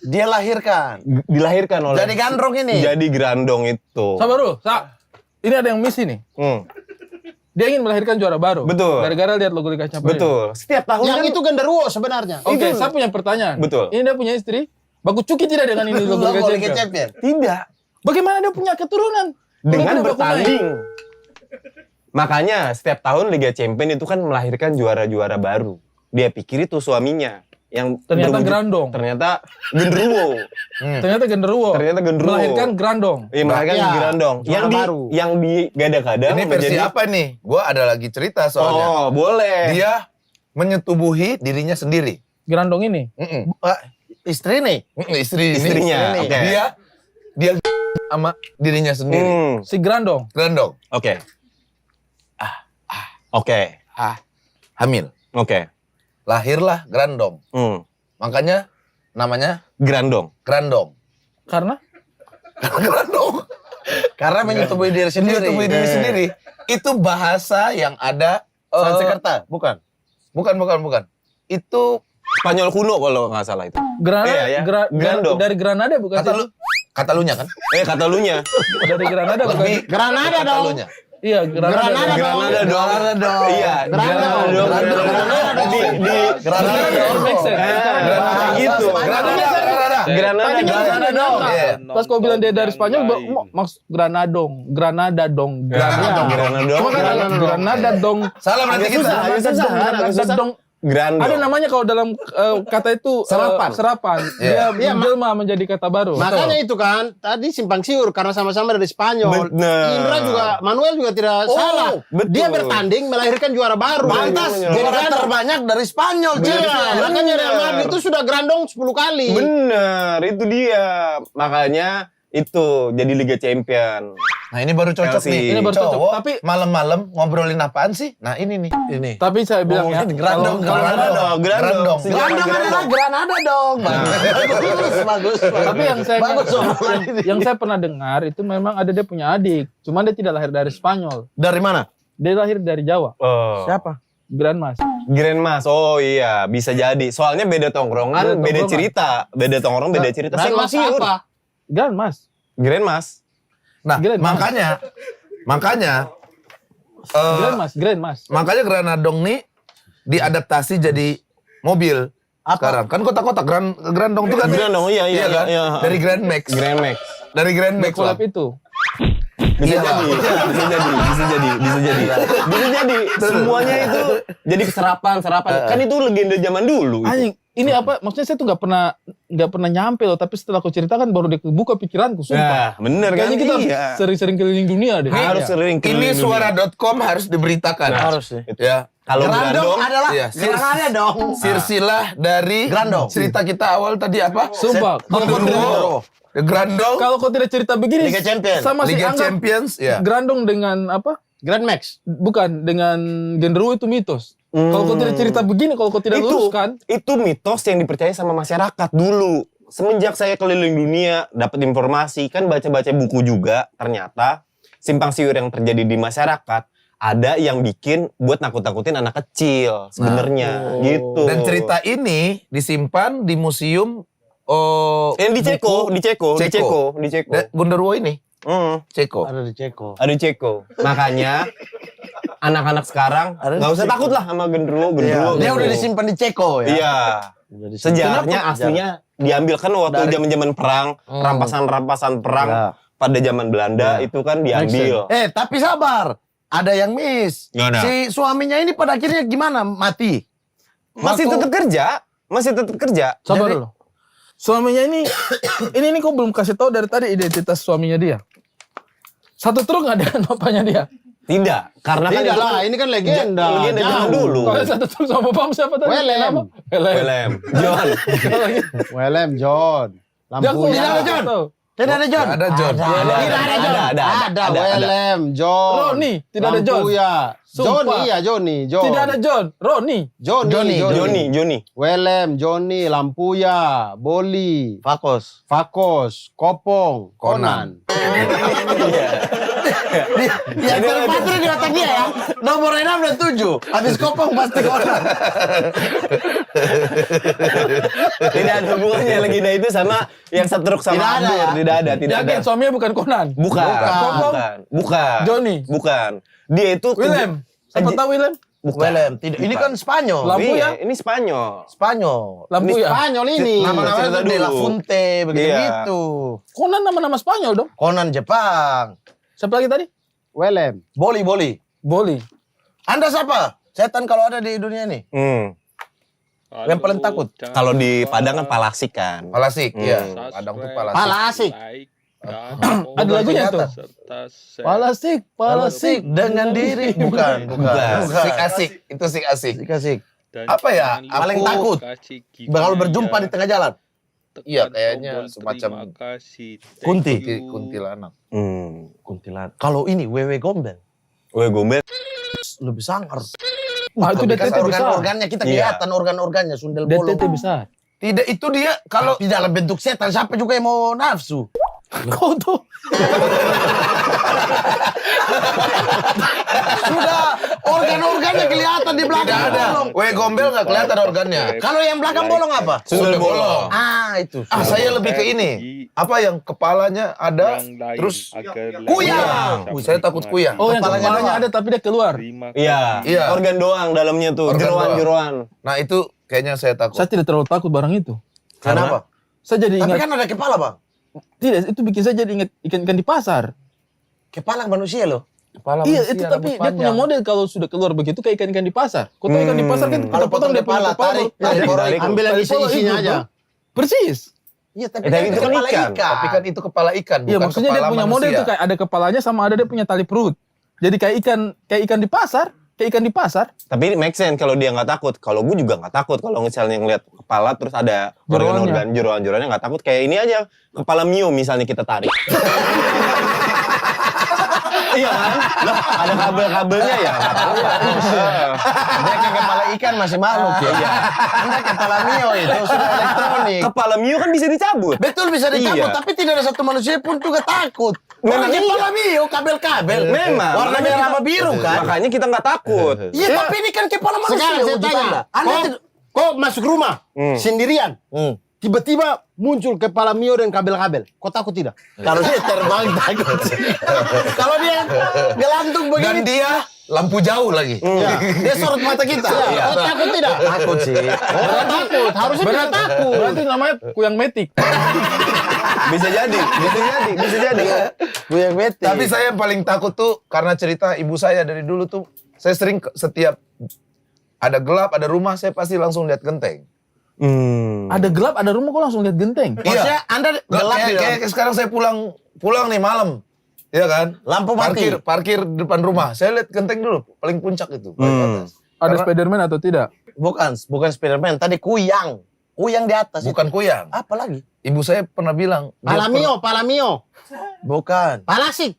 Dia lahirkan. Dilahirkan oleh Jadi gandrong ini. Jadi Grandong itu. Sabar dulu, ini ada yang miss ini. Dia ingin melahirkan juara baru. Betul. Gara-gara lihat logo Liga Champions. Betul. Setiap tahun Yang kan itu genderuwo sebenarnya. Oke, saya punya pertanyaan. Betul. Ini dia punya istri. Bagus Cuki tidak dengan ini logo Liga Logo Liga Champions? Champion. Tidak. Bagaimana dia punya keturunan? Dengan Dia tidak bertanding. Makanya setiap tahun Liga Champions itu kan melahirkan juara-juara baru. Dia pikir itu suaminya yang Ternyata berwujud- Grandong. Ternyata genderuwo. Ternyata genderuwo. Ternyata genderuwo. Melahirkan Grandong. Iya, melahirkan Iya, Grandong. juara baru. Yang digadang-gadang Ini versi apa nih? Gua ada lagi cerita soalnya. Oh, boleh. Dia menyetubuhi dirinya sendiri. Grandong ini. Istri nih. Istri ini. Istrinya, Ini. oke. Dia sama dirinya sendiri. Si Grandong. Grandong. Oke. Oke. Hamil. Oke. Lahirlah Grandong. Makanya namanya Grandong. Grandong. Karena Grandong. Karena menyetubuhi diri sendiri. Menyetubuhi diri sendiri. Itu bahasa yang ada Sanskerta, bukan? Bukan. Itu Spanyol kuno kalau nggak salah itu. Granada, Iya, ya. Grandong. dari Granada bukan sih? Katalunya kan? Katalunya. Dari Granada bukan? Lebih Granada dong. Katalunya. Iya, Granada. Granada dong. Iya, Granada dong. Di Granada dong. Make sense. Kayak gitu. Granada dong. Iya. Pas kau bilang dia dari Spanyol, maksud Granada dong. Granada dong. Granada dong. Salah berarti kita. Granada dong. Grandong. Ada namanya kalau dalam kata itu serapan. Dia menjelma menjadi kata baru. Makanya itu kan tadi simpang siur karena sama-sama dari Spanyol. Bener. Indra juga, Manuel juga tidak salah. betul. Dia bertanding melahirkan juara baru. Pantas Jadi juara kan terbanyak dari Spanyol. Iya, makanya Real Madrid itu sudah Grandong 10 kali. Bener, itu dia. Makanya itu jadi Liga Champion. Nah ini baru cocok Chelsea. nih. Ini baru cocok. Cowok Tapi- malam-malam ngobrolin apaan sih? Nah ini nih. Ini. Tapi saya bilang ya, Grandong. Grandong. Grandong. Grandong adalah Granada dong. Bagus. tapi Bagus, yang saya pernah dengar itu memang ada dia punya adik. Cuman dia tidak lahir dari Spanyol. Dari mana? Dia lahir dari Jawa. Siapa? Grandmas. Grandmas, oh iya, bisa jadi. Soalnya beda tongkrongan, beda tongkrongan. cerita. Beda tongkrong, beda cerita. Grandmas Simpang siur. apa? Grandmas. Grandmas. Nah Grandmas. makanya Grandmas. makanya Granadong nih diadaptasi jadi mobil. Sekarang kan kota-kota Grandong itu kan Grandong, iya kan? iya. Dari Grand Max. Grand Max. Dari Grand Max lah. Collab itu. Bisa jadi. Semuanya itu jadi serapan. Kan itu legenda zaman dulu. itu. Anjing, ini apa? Maksudnya saya tuh nggak pernah nyampe loh. Tapi setelah aku ceritakan baru buka pikiranku. Sumpah. Nah, bener kan? Kayaknya kita Iya. sering-sering keliling dunia deh. Harus sering Ini keliling dunia. suara.com harus diberitakan. Harus sih. Ya. Kalau Grandong Grandong, adalah Iya, Granada dong. Silsilah dari Grandong. cerita kita awal tadi apa? Sumpah. Genderuwo. Grandong. Kalau kau tidak cerita begini, Liga Champions. sama sih Liga anggap Champions, ya. Grandong dengan apa? Grand Max. Bukan, dengan genderuwo itu mitos. Kalau kau tidak cerita begini, kalau kau tidak luruskan, itu mitos yang dipercaya sama masyarakat dulu. Semenjak saya keliling dunia, dapat informasi, kan baca-baca buku juga, ternyata simpang siur yang terjadi di masyarakat ada yang bikin buat nakut-nakutin anak kecil sebenarnya gitu. Dan cerita ini disimpan di museum yang di Ceko. Genderuwo ini. Ceko. Ada di Ceko. Ada Ceko. Makanya anak-anak sekarang nggak usah takut lah sama genderuwo. Dia udah disimpan di Ceko ya. Iya. Sejarahnya aslinya diambil kan waktu zaman-zaman perang, rampasan-rampasan perang Ya. pada zaman Belanda itu kan diambil. Tapi sabar. Ada yang miss. Gimana? Si suaminya ini pada akhirnya gimana? Mati. Masih tetap kerja. sabar dulu. Suaminya ini kok belum kasih tahu dari tadi identitas suaminya dia. Satu truk nggak ada bapaknya dia. Tidak, karena kan Tidak itu lah, ini kan legenda. legenda zaman dulu. Kalau satu truk sama bapakmu siapa tadi? Willem. Nama? Willem, John. Willem, John. Jago, Lampunya. tidak ada John. Tidak ada John. Ada John. Ada Willem, John. Roni, tidak ada John. Lampuya. Sumpah. Johnny, iya Johnny. John. Tidak ada John. Roni. Johnny. Willem, Johnny, Lampuya, Boli, Fakos. Fakos, Kopong, Conan. Yang terpatri di otak dia ya. Nomor 6 dan 7. Habis kopong pasti Conan. Tidak ada hubungannya Legenda itu sama yang setruk sama Tidak ada, Abdur. ya? Tidak ada, tidak ada. Yakin suaminya bukan Conan. Bukan. Bukan. Johnny. Bukan. Dia itu William. Siapa tahu William? Willem, tidak. Ini kan Spanyol. Lampu Iya, ya? ini Spanyol. Spanyol. Lampu ya? Spanyol ini. Nama-namanya cerita kan De La dulu. Fuente, begitu Iya. gitu. Conan nama-nama Spanyol dong. Conan Jepang. Siapa lagi tadi? Willem. Boli. Boli. Anda siapa? Setan kalau ada di dunia ini. Yang paling takut. Kalau di Padang kan Palasik kan. Palasik, Hmm. ya. Padang tuh Palasik. Palasik. Ada lagunya tuh. Palasik, palasik. Dengan diri. Bukan. Sik asik, itu sik asik. Asik. Apa ya? Paling takut. Kalau berjumpa di tengah jalan. Iya, kayaknya semacam kuntilanak. Kuntilanak. Kalau ini wewe gombel. Weh gombel. Lebih sangar. Ah, itu Tapi DTT kan besar. organ-organnya kita kelihatan organ-organnya sundel bolong. DTT besar. Tidak, itu dia kalau Tapi dalam bentuk setan siapa juga yang mau nafsu? Kau tuh. Sudah organ-organnya kelihatan di belakang. tidak ada. Bolong. Gombel nggak kelihatan organnya. Kalau yang belakang bolong apa? Sundel bolong. Itu. Saya lebih ke ini. Apa yang kepalanya ada, terus Kuyang. Saya takut kuyang. Oh, yang Kepalanya kepalanya doang. ada tapi dia keluar. Iya. Iya. Organ doang dalamnya tuh. Organ Jeroan-jeroan. Nah itu kayaknya saya takut. Saya tidak terlalu takut barang itu. Kenapa? Saya jadi Tapi ingat. kan ada kepala, Bang. Tidak, itu bikin saya jadi ingat ikan-ikan di pasar. Kepala manusia loh. Kepala Iya, manusia, itu tapi rambut dia punya panjang. model kalau sudah keluar begitu kayak ikan-ikan di pasar. Kau tahu ikan di pasar kan Kalau kita potong dia punya kepala, kepala. tarik. Tarik. Ambil yang Tarik pola isi-isinya itu, aja. bro. Persis. Iya, tapi tapi itu kan kepala ikan. Tapi kan itu kepala ikan, Iya, bukan maksudnya dia kepala punya model manusia. tuh kayak ada kepalanya sama ada dia punya tali perut. Jadi kayak ikan di pasar, Tapi ini make sense kalau dia nggak takut. Kalau gue juga nggak takut. Kalau misalnya ngeliat kepala terus ada Jeroannya. organ-organ jeroan-jeroannya nggak takut. Kayak ini aja kepala Mio misalnya kita tarik. Iya kan? Loh, ada kabel-kabelnya ya nggak apa-apa. Dia kayak kepala ikan masih makhluk ya. Anda kepala Mio itu sudah elektronik. Kepala Mio kan bisa dicabut. Betul bisa dicabut, Iya. tapi tidak ada satu manusia pun juga takut. Memang Orang iya. kepala Mio, kabel-kabel. Memang. Warna Makanya merah kita- sama biru kan. Makanya kita nggak takut. Iya, tapi ini kan kepala manusia. Sekarang saya wujud tanya, Anda. Anda tidak- kok masuk rumah sendirian, tiba-tiba muncul kepala Mio dan kabel-kabel. Kau takut tidak? kalau dia terbang takut. Kalau dia gelantung Dan begini, dia lampu jauh lagi. dia sorot mata kita. Kau takut tidak? Takut sih. Kau takut, harusnya tidak takut. berarti namanya kuyang metik. Bisa jadi. Gue yang bete. Tapi saya yang paling takut tuh karena cerita ibu saya dari dulu tuh, saya sering setiap ada gelap, ada rumah, saya pasti langsung lihat genteng. Ada gelap, ada rumah kok langsung lihat genteng. Maksudnya Anda gelap di dalam. Kayak sekarang saya pulang nih malam. Iya kan? Lampu mati. Parkir depan rumah. Saya lihat genteng dulu, paling puncak itu, paling atas. Ada Karena Spiderman atau tidak? Bukan Spiderman, tadi kuyang. Kuyang di atas. bukan kuyang. Apa lagi? Ibu saya pernah bilang, dia Pala Mio, Bukan. Palasik.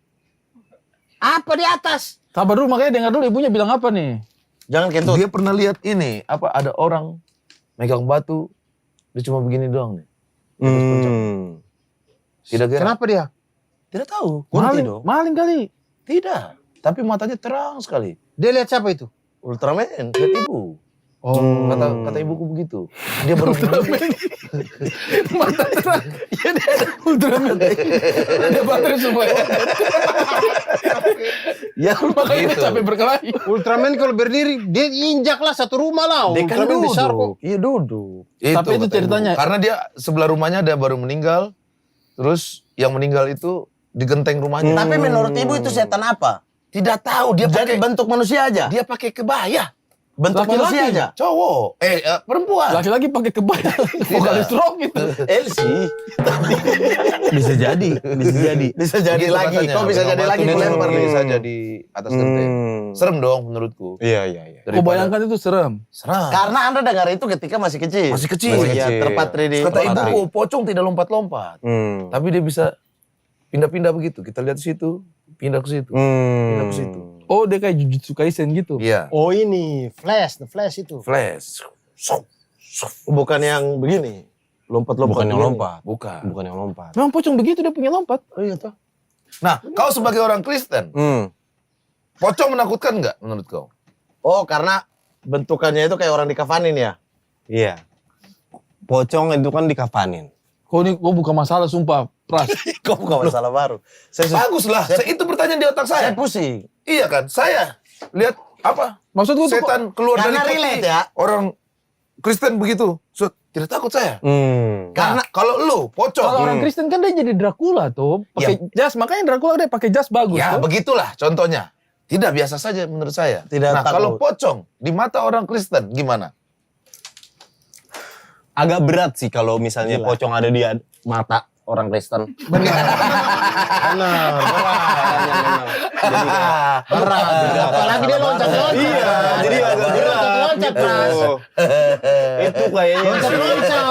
Apa di atas? Sabar dulu, makanya dengar dulu ibunya bilang apa nih. Jangan kentut. dia pernah lihat ini, apa ada orang megang batu, dia cuma begini doang nih. Tidak gerak. Kenapa dia? Tidak tahu. Kunti dong. Maling kali. Tidak. Tapi matanya terang sekali. Dia lihat siapa itu? Ultraman. Lihat ibu. Oh. Kata ibuku begitu. Dia baru Mata terang. Iya, dia ada Ultraman. Dia baterai semua. ya Makanya dia gitu. capek berkelahi. Ultraman kalau berdiri, dia injaklah satu rumah lah. Dia kan Ultraman besar kok. duduk. Iya duduk. Tapi itu kata ceritanya. ibu. Karena dia sebelah rumahnya ada baru meninggal. Terus yang meninggal itu di genteng rumahnya. Tapi menurut ibu itu setan apa? Tidak tahu dia Jadi pakai bentuk manusia aja. dia pakai kebaya. Bentuk Laki-laki. manusia aja. Cowok. Perempuan. Laki-laki pakai kebaya. Vokalis rock gitu. Elsie. Bisa jadi. Bisa jadi Begitu lagi. katanya. Kok bisa Megang jadi batu, lagi dia kelempar cuma nih. begini saja di atas genteng. Serem dong menurutku. Iya. Kau bayangkan itu serem. Serem. Karena Anda dengar itu ketika masih kecil. Masih kecil. Iya, terpatri di. Kata ibuku, pocong tidak lompat-lompat. Tapi dia bisa pindah-pindah begitu. Kita lihat di situ, pindah ke situ. Pindah ke situ. Oh, dia kayak Jujutsu Kaisen gitu. Iya. Oh ini, The Flash itu. Flash. Bukan yang begini. Lompat-lompat. Bukan yang begini. lompat. Bukan. Bukan yang lompat. Memang pocong begitu dia punya lompat. Oh iya toh. Nah, kau sebagai orang Kristen, pocong menakutkan nggak menurut kau? Oh, karena bentukannya itu kayak orang dikafanin ya? Iya. Pocong itu kan dikafanin. Kau buka masalah sumpah, Pras. Kok bukan masalah baru? Bagus lah, itu pertanyaan di otak Saya saya. pusing. Iya kan, saya lihat apa? Maksud gua tuh Setan keluar Karena dari relate peti. ya. Orang Kristen begitu, tidak takut saya. Karena Kalau lu pocong, kalau orang Kristen kan dia jadi Dracula tuh, pakai jas, makanya Dracula dia pakai jas bagus ya tuh. begitulah contohnya. Tidak biasa saja menurut saya. Tidak Nah, takut. kalau pocong di mata orang Kristen gimana? Agak berat sih kalau misalnya pocong ada di mata orang Kristen. Benar. berat. Apalagi dia loncat-loncat. Iya, jadi agak berat. Loncat-loncat, Pras. Itu kayaknya Loncat-loncat.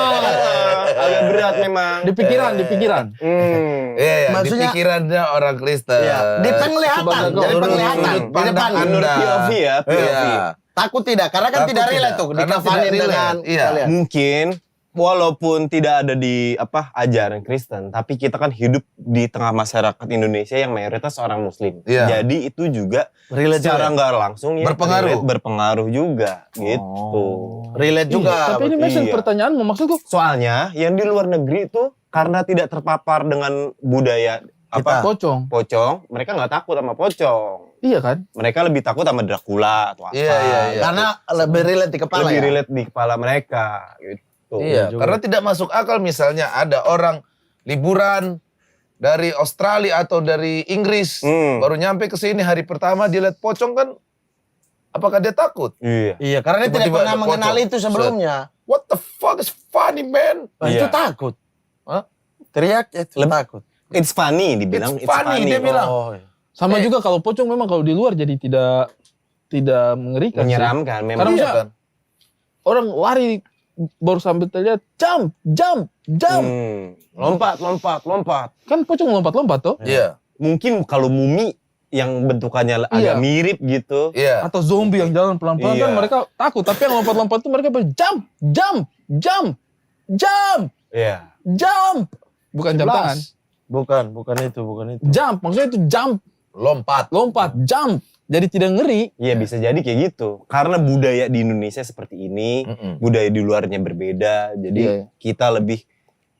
agak berat memang. Di pikiran. Iya, Maksudnya- di pikirannya orang Kristen. Iya. Di penglihatan, jadi penglihatan. Di depan. Menurut POV ya, POV. Iya. Takut tidak? Karena kan Takut tidak relate tidak. tuh. Karena Dikafanin tidak relate. dengan Iya. kalian. Mungkin walaupun tidak ada di ajaran Kristen, tapi kita kan hidup di tengah masyarakat Indonesia yang mayoritas orang Muslim. Iya. Jadi itu juga Relate secara juga. nggak langsung ya Berpengaruh. berpengaruh juga gitu. Relate juga. Tapi ini mesej Iya. pertanyaanmu, maksudku Soalnya yang di luar negeri itu karena tidak terpapar dengan budaya pocong. pocong, mereka nggak takut sama pocong. Iya kan? Mereka lebih takut sama Dracula atau apa. Iya. Karena lebih relate di kepala lebih ya. relate di kepala mereka gitu. Iya, karena tidak masuk akal misalnya ada orang liburan dari Australia atau dari Inggris baru nyampe ke sini hari pertama dia lihat pocong kan, apakah dia takut? Iya. Iya, karena dia tidak Tiba-tiba pernah ada mengenal pocong. itu sebelumnya. What the fuck is funny man? Nah, itu Iya. takut. Hah? Teriak itu takut. It's funny dibilang. It's funny, dia bilang. Oh, iya. Sama juga kalau pocong memang kalau di luar jadi tidak mengerikan. sih. Menyeramkan memang. Karena Iya misalnya kan? orang lari baru sampai terlihat jump. Lompat. Kan pocong lompat-lompat tuh. Iya, Mungkin kalau mumi yang bentukannya agak Iya. mirip gitu. iya. Atau zombie yang jalan pelan-pelan kan Iya. mereka takut. Tapi yang lompat-lompat tuh mereka jump. Iya. Bukan jam tangan. Bukan itu. Jump, maksudnya itu jump. Lompat. Jump. Jadi tidak ngeri. Iya bisa jadi kayak gitu. Karena budaya di Indonesia seperti ini, budaya di luarnya berbeda. Jadi Iya. kita lebih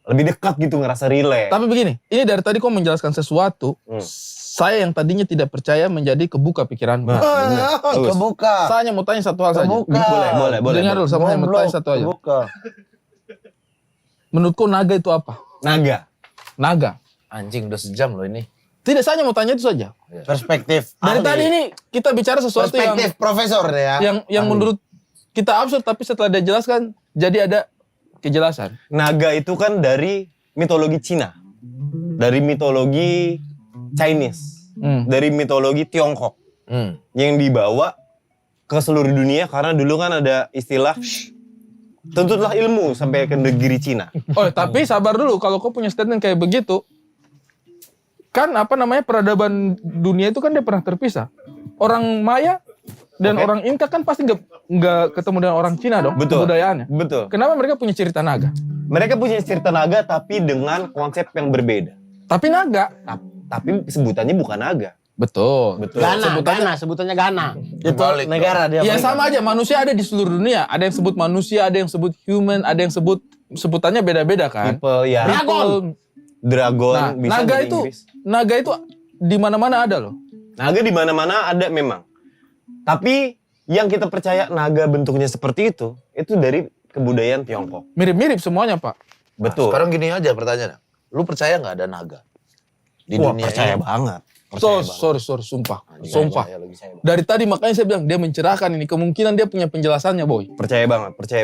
dekat gitu ngerasa relate. Tapi begini, ini dari tadi kau menjelaskan sesuatu, saya yang tadinya tidak percaya menjadi kebuka pikiranmu. Bagus. Kebuka. Saya hanya mau tanya satu hal saja. Boleh. Dengar dulu, sama saya mau tanya satu aja. Kebuka. Menurut kau naga itu apa? Naga. Anjing udah sejam loh ini. Tidak, saya hanya mau tanya itu saja. Perspektif. Dari ahli. tadi ini kita bicara sesuatu perspektif profesor ya. yang menurut kita absurd, tapi setelah dia jelaskan jadi ada kejelasan. Naga itu kan dari mitologi Cina. Dari mitologi Chinese. Dari mitologi Tiongkok. Yang dibawa ke seluruh dunia karena dulu kan ada istilah tuntutlah ilmu sampai ke negeri Cina. Oh, tapi sabar dulu, kalau kau punya statement kayak begitu, kan peradaban dunia itu kan dia pernah terpisah. Orang Maya dan orang Inka kan pasti nggak ketemu dengan orang Cina dong, Betul. kebudayaannya. Betul. Kenapa mereka punya cerita naga? Mereka punya cerita naga tapi dengan konsep yang berbeda. Tapi naga. Tapi sebutannya bukan naga. Betul. Sebutannya Gana. Itu Balik negara dia. Ya sama aja, manusia ada di seluruh dunia. Ada yang sebut manusia, ada yang sebut human, ada yang sebutannya beda-beda kan. Tipe ya dragon Nah, bisa naga dari itu Inggris. naga itu di mana-mana ada loh. Naga di mana-mana ada memang. Tapi yang kita percaya naga bentuknya seperti itu dari kebudayaan Tiongkok. Mirip-mirip semuanya, Pak. Betul. Sekarang gini aja pertanyaannya. Lu percaya nggak ada naga di Wah, dunia percaya ini? banget. Sorry, sumpah. Sumpah. Dari tadi makanya saya bilang dia mencerahkan ini. Kemungkinan dia punya penjelasannya, Boy. Percaya banget. Percaya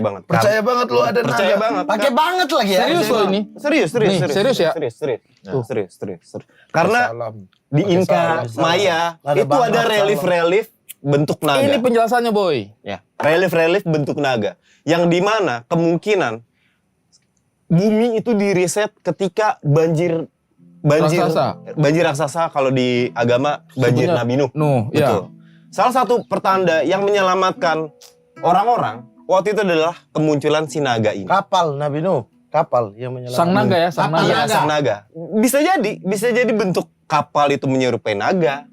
banget lu ada Percaya naga. banget. Pakai banget lagi ya. Serius loh ini. Serius Nih, serius ya? Serius. Karena Salam. di Pakai Inka, salam. Maya, Ada itu ada banget, relief bentuk naga. Ini penjelasannya, Boy. Ya, relief bentuk naga. Yang dimana kemungkinan bumi itu diriset ketika banjir raksasa kalau di agama banjir Sebutnya Nabi Nuh. ya. Betul. Salah satu pertanda yang menyelamatkan orang-orang waktu itu adalah kemunculan si naga ini. Kapal Nabi Nuh. Kapal yang menyelamatkan. Sang naga ya, sang Iya, naga. sang naga. Bisa jadi bentuk kapal itu menyerupai naga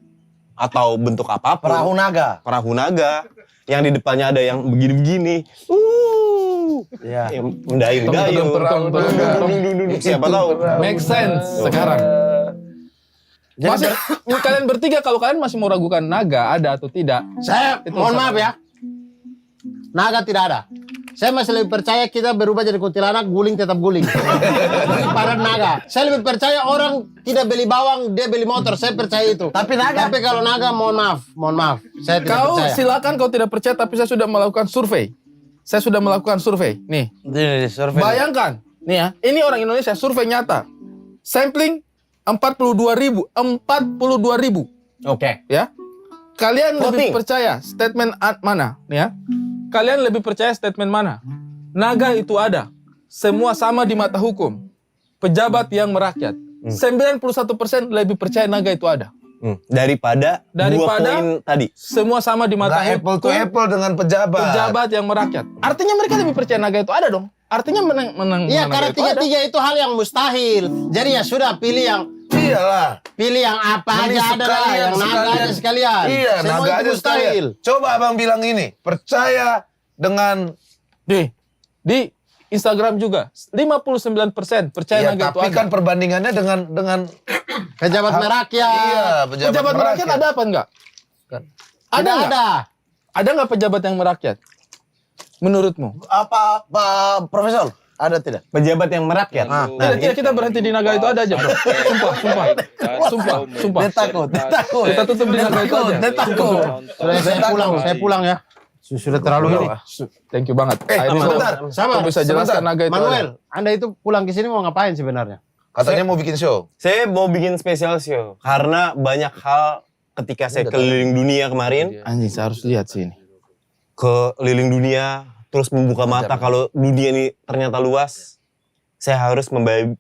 atau bentuk apapun. Perahu naga yang di depannya ada yang begini-begini. Yang mendayu-dayu. Siapa tahu. Make sense sekarang. Masih kalian bertiga kalau kalian masih mau ragukan naga ada atau tidak? Saya mohon maaf ya. Naga tidak ada. Saya masih lebih percaya kita berubah jadi kuntilanak, guling tetap guling. Pada naga. Saya lebih percaya orang tidak beli bawang, dia beli motor. Saya percaya itu. Tapi kalau naga, mohon maaf. Saya tidak Kau percaya. silakan kau tidak percaya, tapi saya sudah melakukan survei. Nih, bayangkan, nih ya, ini orang Indonesia survei nyata, sampling 42.000. Oke. Ya, kalian lebih percaya statement mana? Nih ya, kalian lebih percaya statement mana? Naga itu ada, semua sama di mata hukum. Pejabat yang merakyat, 91% lebih percaya naga itu ada. Daripada dua poin tadi. Semua sama di mata Nggak apple to hukum. apple dengan pejabat. Pejabat yang merakyat. Artinya mereka lebih percaya naga itu ada dong. Artinya menang. Iya, naga karena itu ada. tiga-tiga itu hal yang mustahil. Jadi ya sudah pilih yang Iyalah. apa Mending aja ada lah, yang naga aja sekalian. Iya, Semua naga itu aja mustahil. sekalian. Coba abang bilang ini, percaya dengan Di Instagram juga 59% percaya ya, naga itu tapi ada. kan perbandingannya dengan Pejabat merakyat. iya, Pejabat merakyat ada apa enggak? Ada Tidak enggak? ada. Ada enggak pejabat yang merakyat? Menurutmu? Apa Pak Profesor? Ada tidak? Pejabat yang merakyat. Tidak, kita berhenti di naga itu ada aja, bro. Sumpah. Dia takut. Kita tutup di naga itu aja. Saya pulang ya. Sudah terlalu ini. Thank you banget. Akhirnya sebentar. Sama. kau bisa jelaskan naga itu Manuel, ada. Anda itu pulang ke sini mau ngapain sebenarnya? katanya mau bikin show. Saya mau bikin spesial show karena banyak hal ketika saya keliling dunia kemarin, Anjing, saya harus lihat sih ini. keliling dunia terus membuka mata kalau dunia ini ternyata luas. Saya harus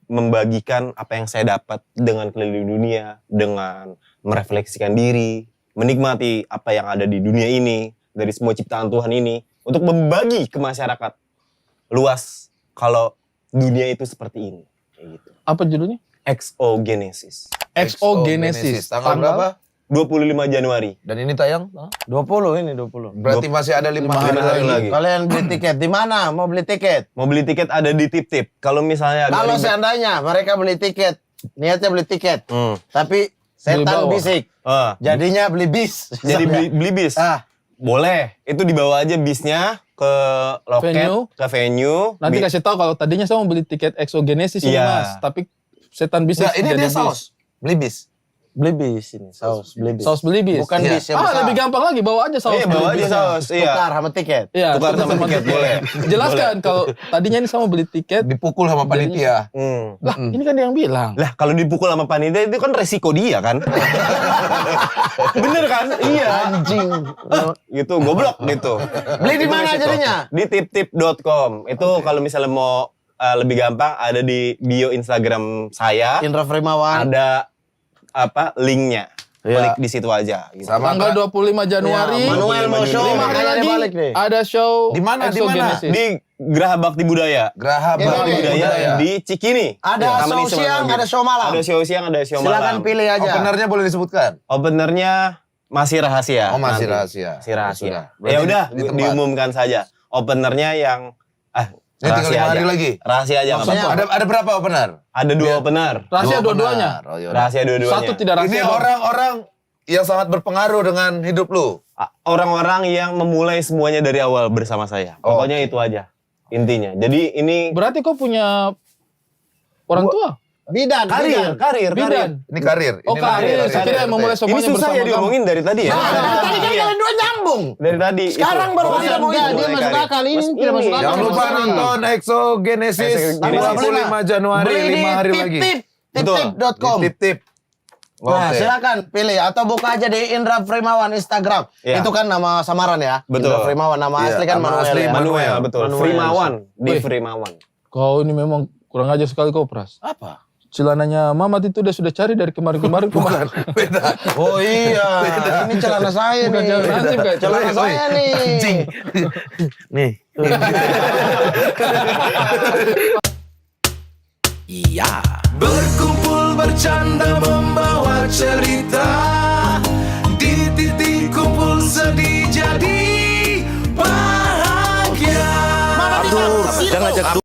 membagikan apa yang saya dapat dengan keliling dunia, dengan merefleksikan diri, menikmati apa yang ada di dunia ini, dari semua ciptaan Tuhan ini, untuk membagi ke masyarakat luas kalau dunia itu seperti ini. Kayak gitu. Apa judulnya? Exogenesis. Exogenesis. Tanggal berapa? 25 Januari. Dan ini tayang? 20 ini 20. Berarti masih ada 5 hari hari lagi. lagi. Kalian beli tiket di mana? Mau beli tiket? Mau beli tiket ada di Tip-Tip. Kalau misalnya Kalau dari- seandainya mereka beli tiket, niatnya beli tiket, tapi setan bawah. bisik, jadinya beli bis. jadi beli bis. Boleh. Itu dibawa aja bisnya ke loket, Venue. ke venue. Nanti kasih tahu kalau tadinya saya mau beli tiket Exogenesis ini, Iya. Mas, tapi setan bisnis. Nah, ini jadi dia bis. saus. Beli bis. Beli bis ini, saus beli bis. Saus beli bis. Bukan bis yang besar. lebih gampang lagi, bawa aja saus. Iya, beli bawa aja bis. saus. Iya. Tukar sama tiket. Iya, Tukar sama tiket, boleh. Jelaskan kalau tadinya ini saya mau beli tiket. Dipukul sama panitia. Lah, ini kan dia yang bilang. Lah, kalau dipukul sama panitia itu kan resiko dia kan. Bener kan? Iya. Anjing. Gitu, goblok gitu. Beli di Itu mana resiko. jadinya? Di tiptip.com. Itu kalau misalnya mau lebih gampang ada di bio Instagram saya. Indra Frimawan. Ada linknya. Iya. Klik di situ aja gitu. Sama Tanggal 25 Januari. Ya, Manuel mau show, 5 hari makanya lagi dia balik nih. ada show Di mana? Exogenesis. Di Geraha Bakti Budaya. Geraha Iya, Bakti iya, Budaya di Cikini. Ada Taman show Ismail siang, Marzuki. ada show malam. Ada show siang, ada show Silakan malam. pilih aja. Openernya boleh disebutkan? Openernya masih rahasia. Oh, masih nanti. rahasia. Masih rahasia. Sudah. Ya Berarti udah, di tempat. diumumkan saja. Openernya yang Ini tinggal rahasia 5 hari aja. lagi. Rahasia aja nggak Maksudnya apa-apa. Ada berapa opener? Ada 2 opener. Rahasia Dua dua-duanya. opener. Oh, yaudah. Rahasia dua-duanya. Satu tidak rahasia. Ini dong. orang-orang yang sangat berpengaruh dengan hidup lu. Orang-orang yang memulai semuanya dari awal bersama saya. Oh. Pokoknya itu aja intinya. Jadi ini Berarti kau punya orang tua? Bidan. karir. Bidan. Ini karir. Oh, Ini karir. Saya kira yang memulai Ini semuanya susah bersama ya kamu. diomongin dari tadi ya. Tadi kan kalian dua nyambung. Dari tadi. Sekarang itu. baru Pokoknya ada mau Enggak, itu. dia masuk karir. akal. Ini tidak masuk akal. Jangan sama lupa sekali. nonton Exogenesis Exogenesis. 25 Januari, Beli 5 hari di lagi. tip-tip.com. Di tip-tip. Nah, Oke. silakan pilih atau buka aja di Indra Frimawan Instagram. Iya. Itu kan nama samaran ya. Betul. Indra Frimawan, nama Iya, asli kan nama Manuel asli ya. Manuel, betul. Manuel. Frimawan. Di Wih. Frimawan. Kau ini memang kurang aja sekali kau, Pras. Apa? Celananya Mamat itu dia sudah cari dari kemarin-kemarin. Beda. Oh iya, ini celana saya Bukan nih. celana Hansip, kayak Celana saya nih. Anjing. Nih. Iya. Berkumpul bercanda membawa Udah ngajak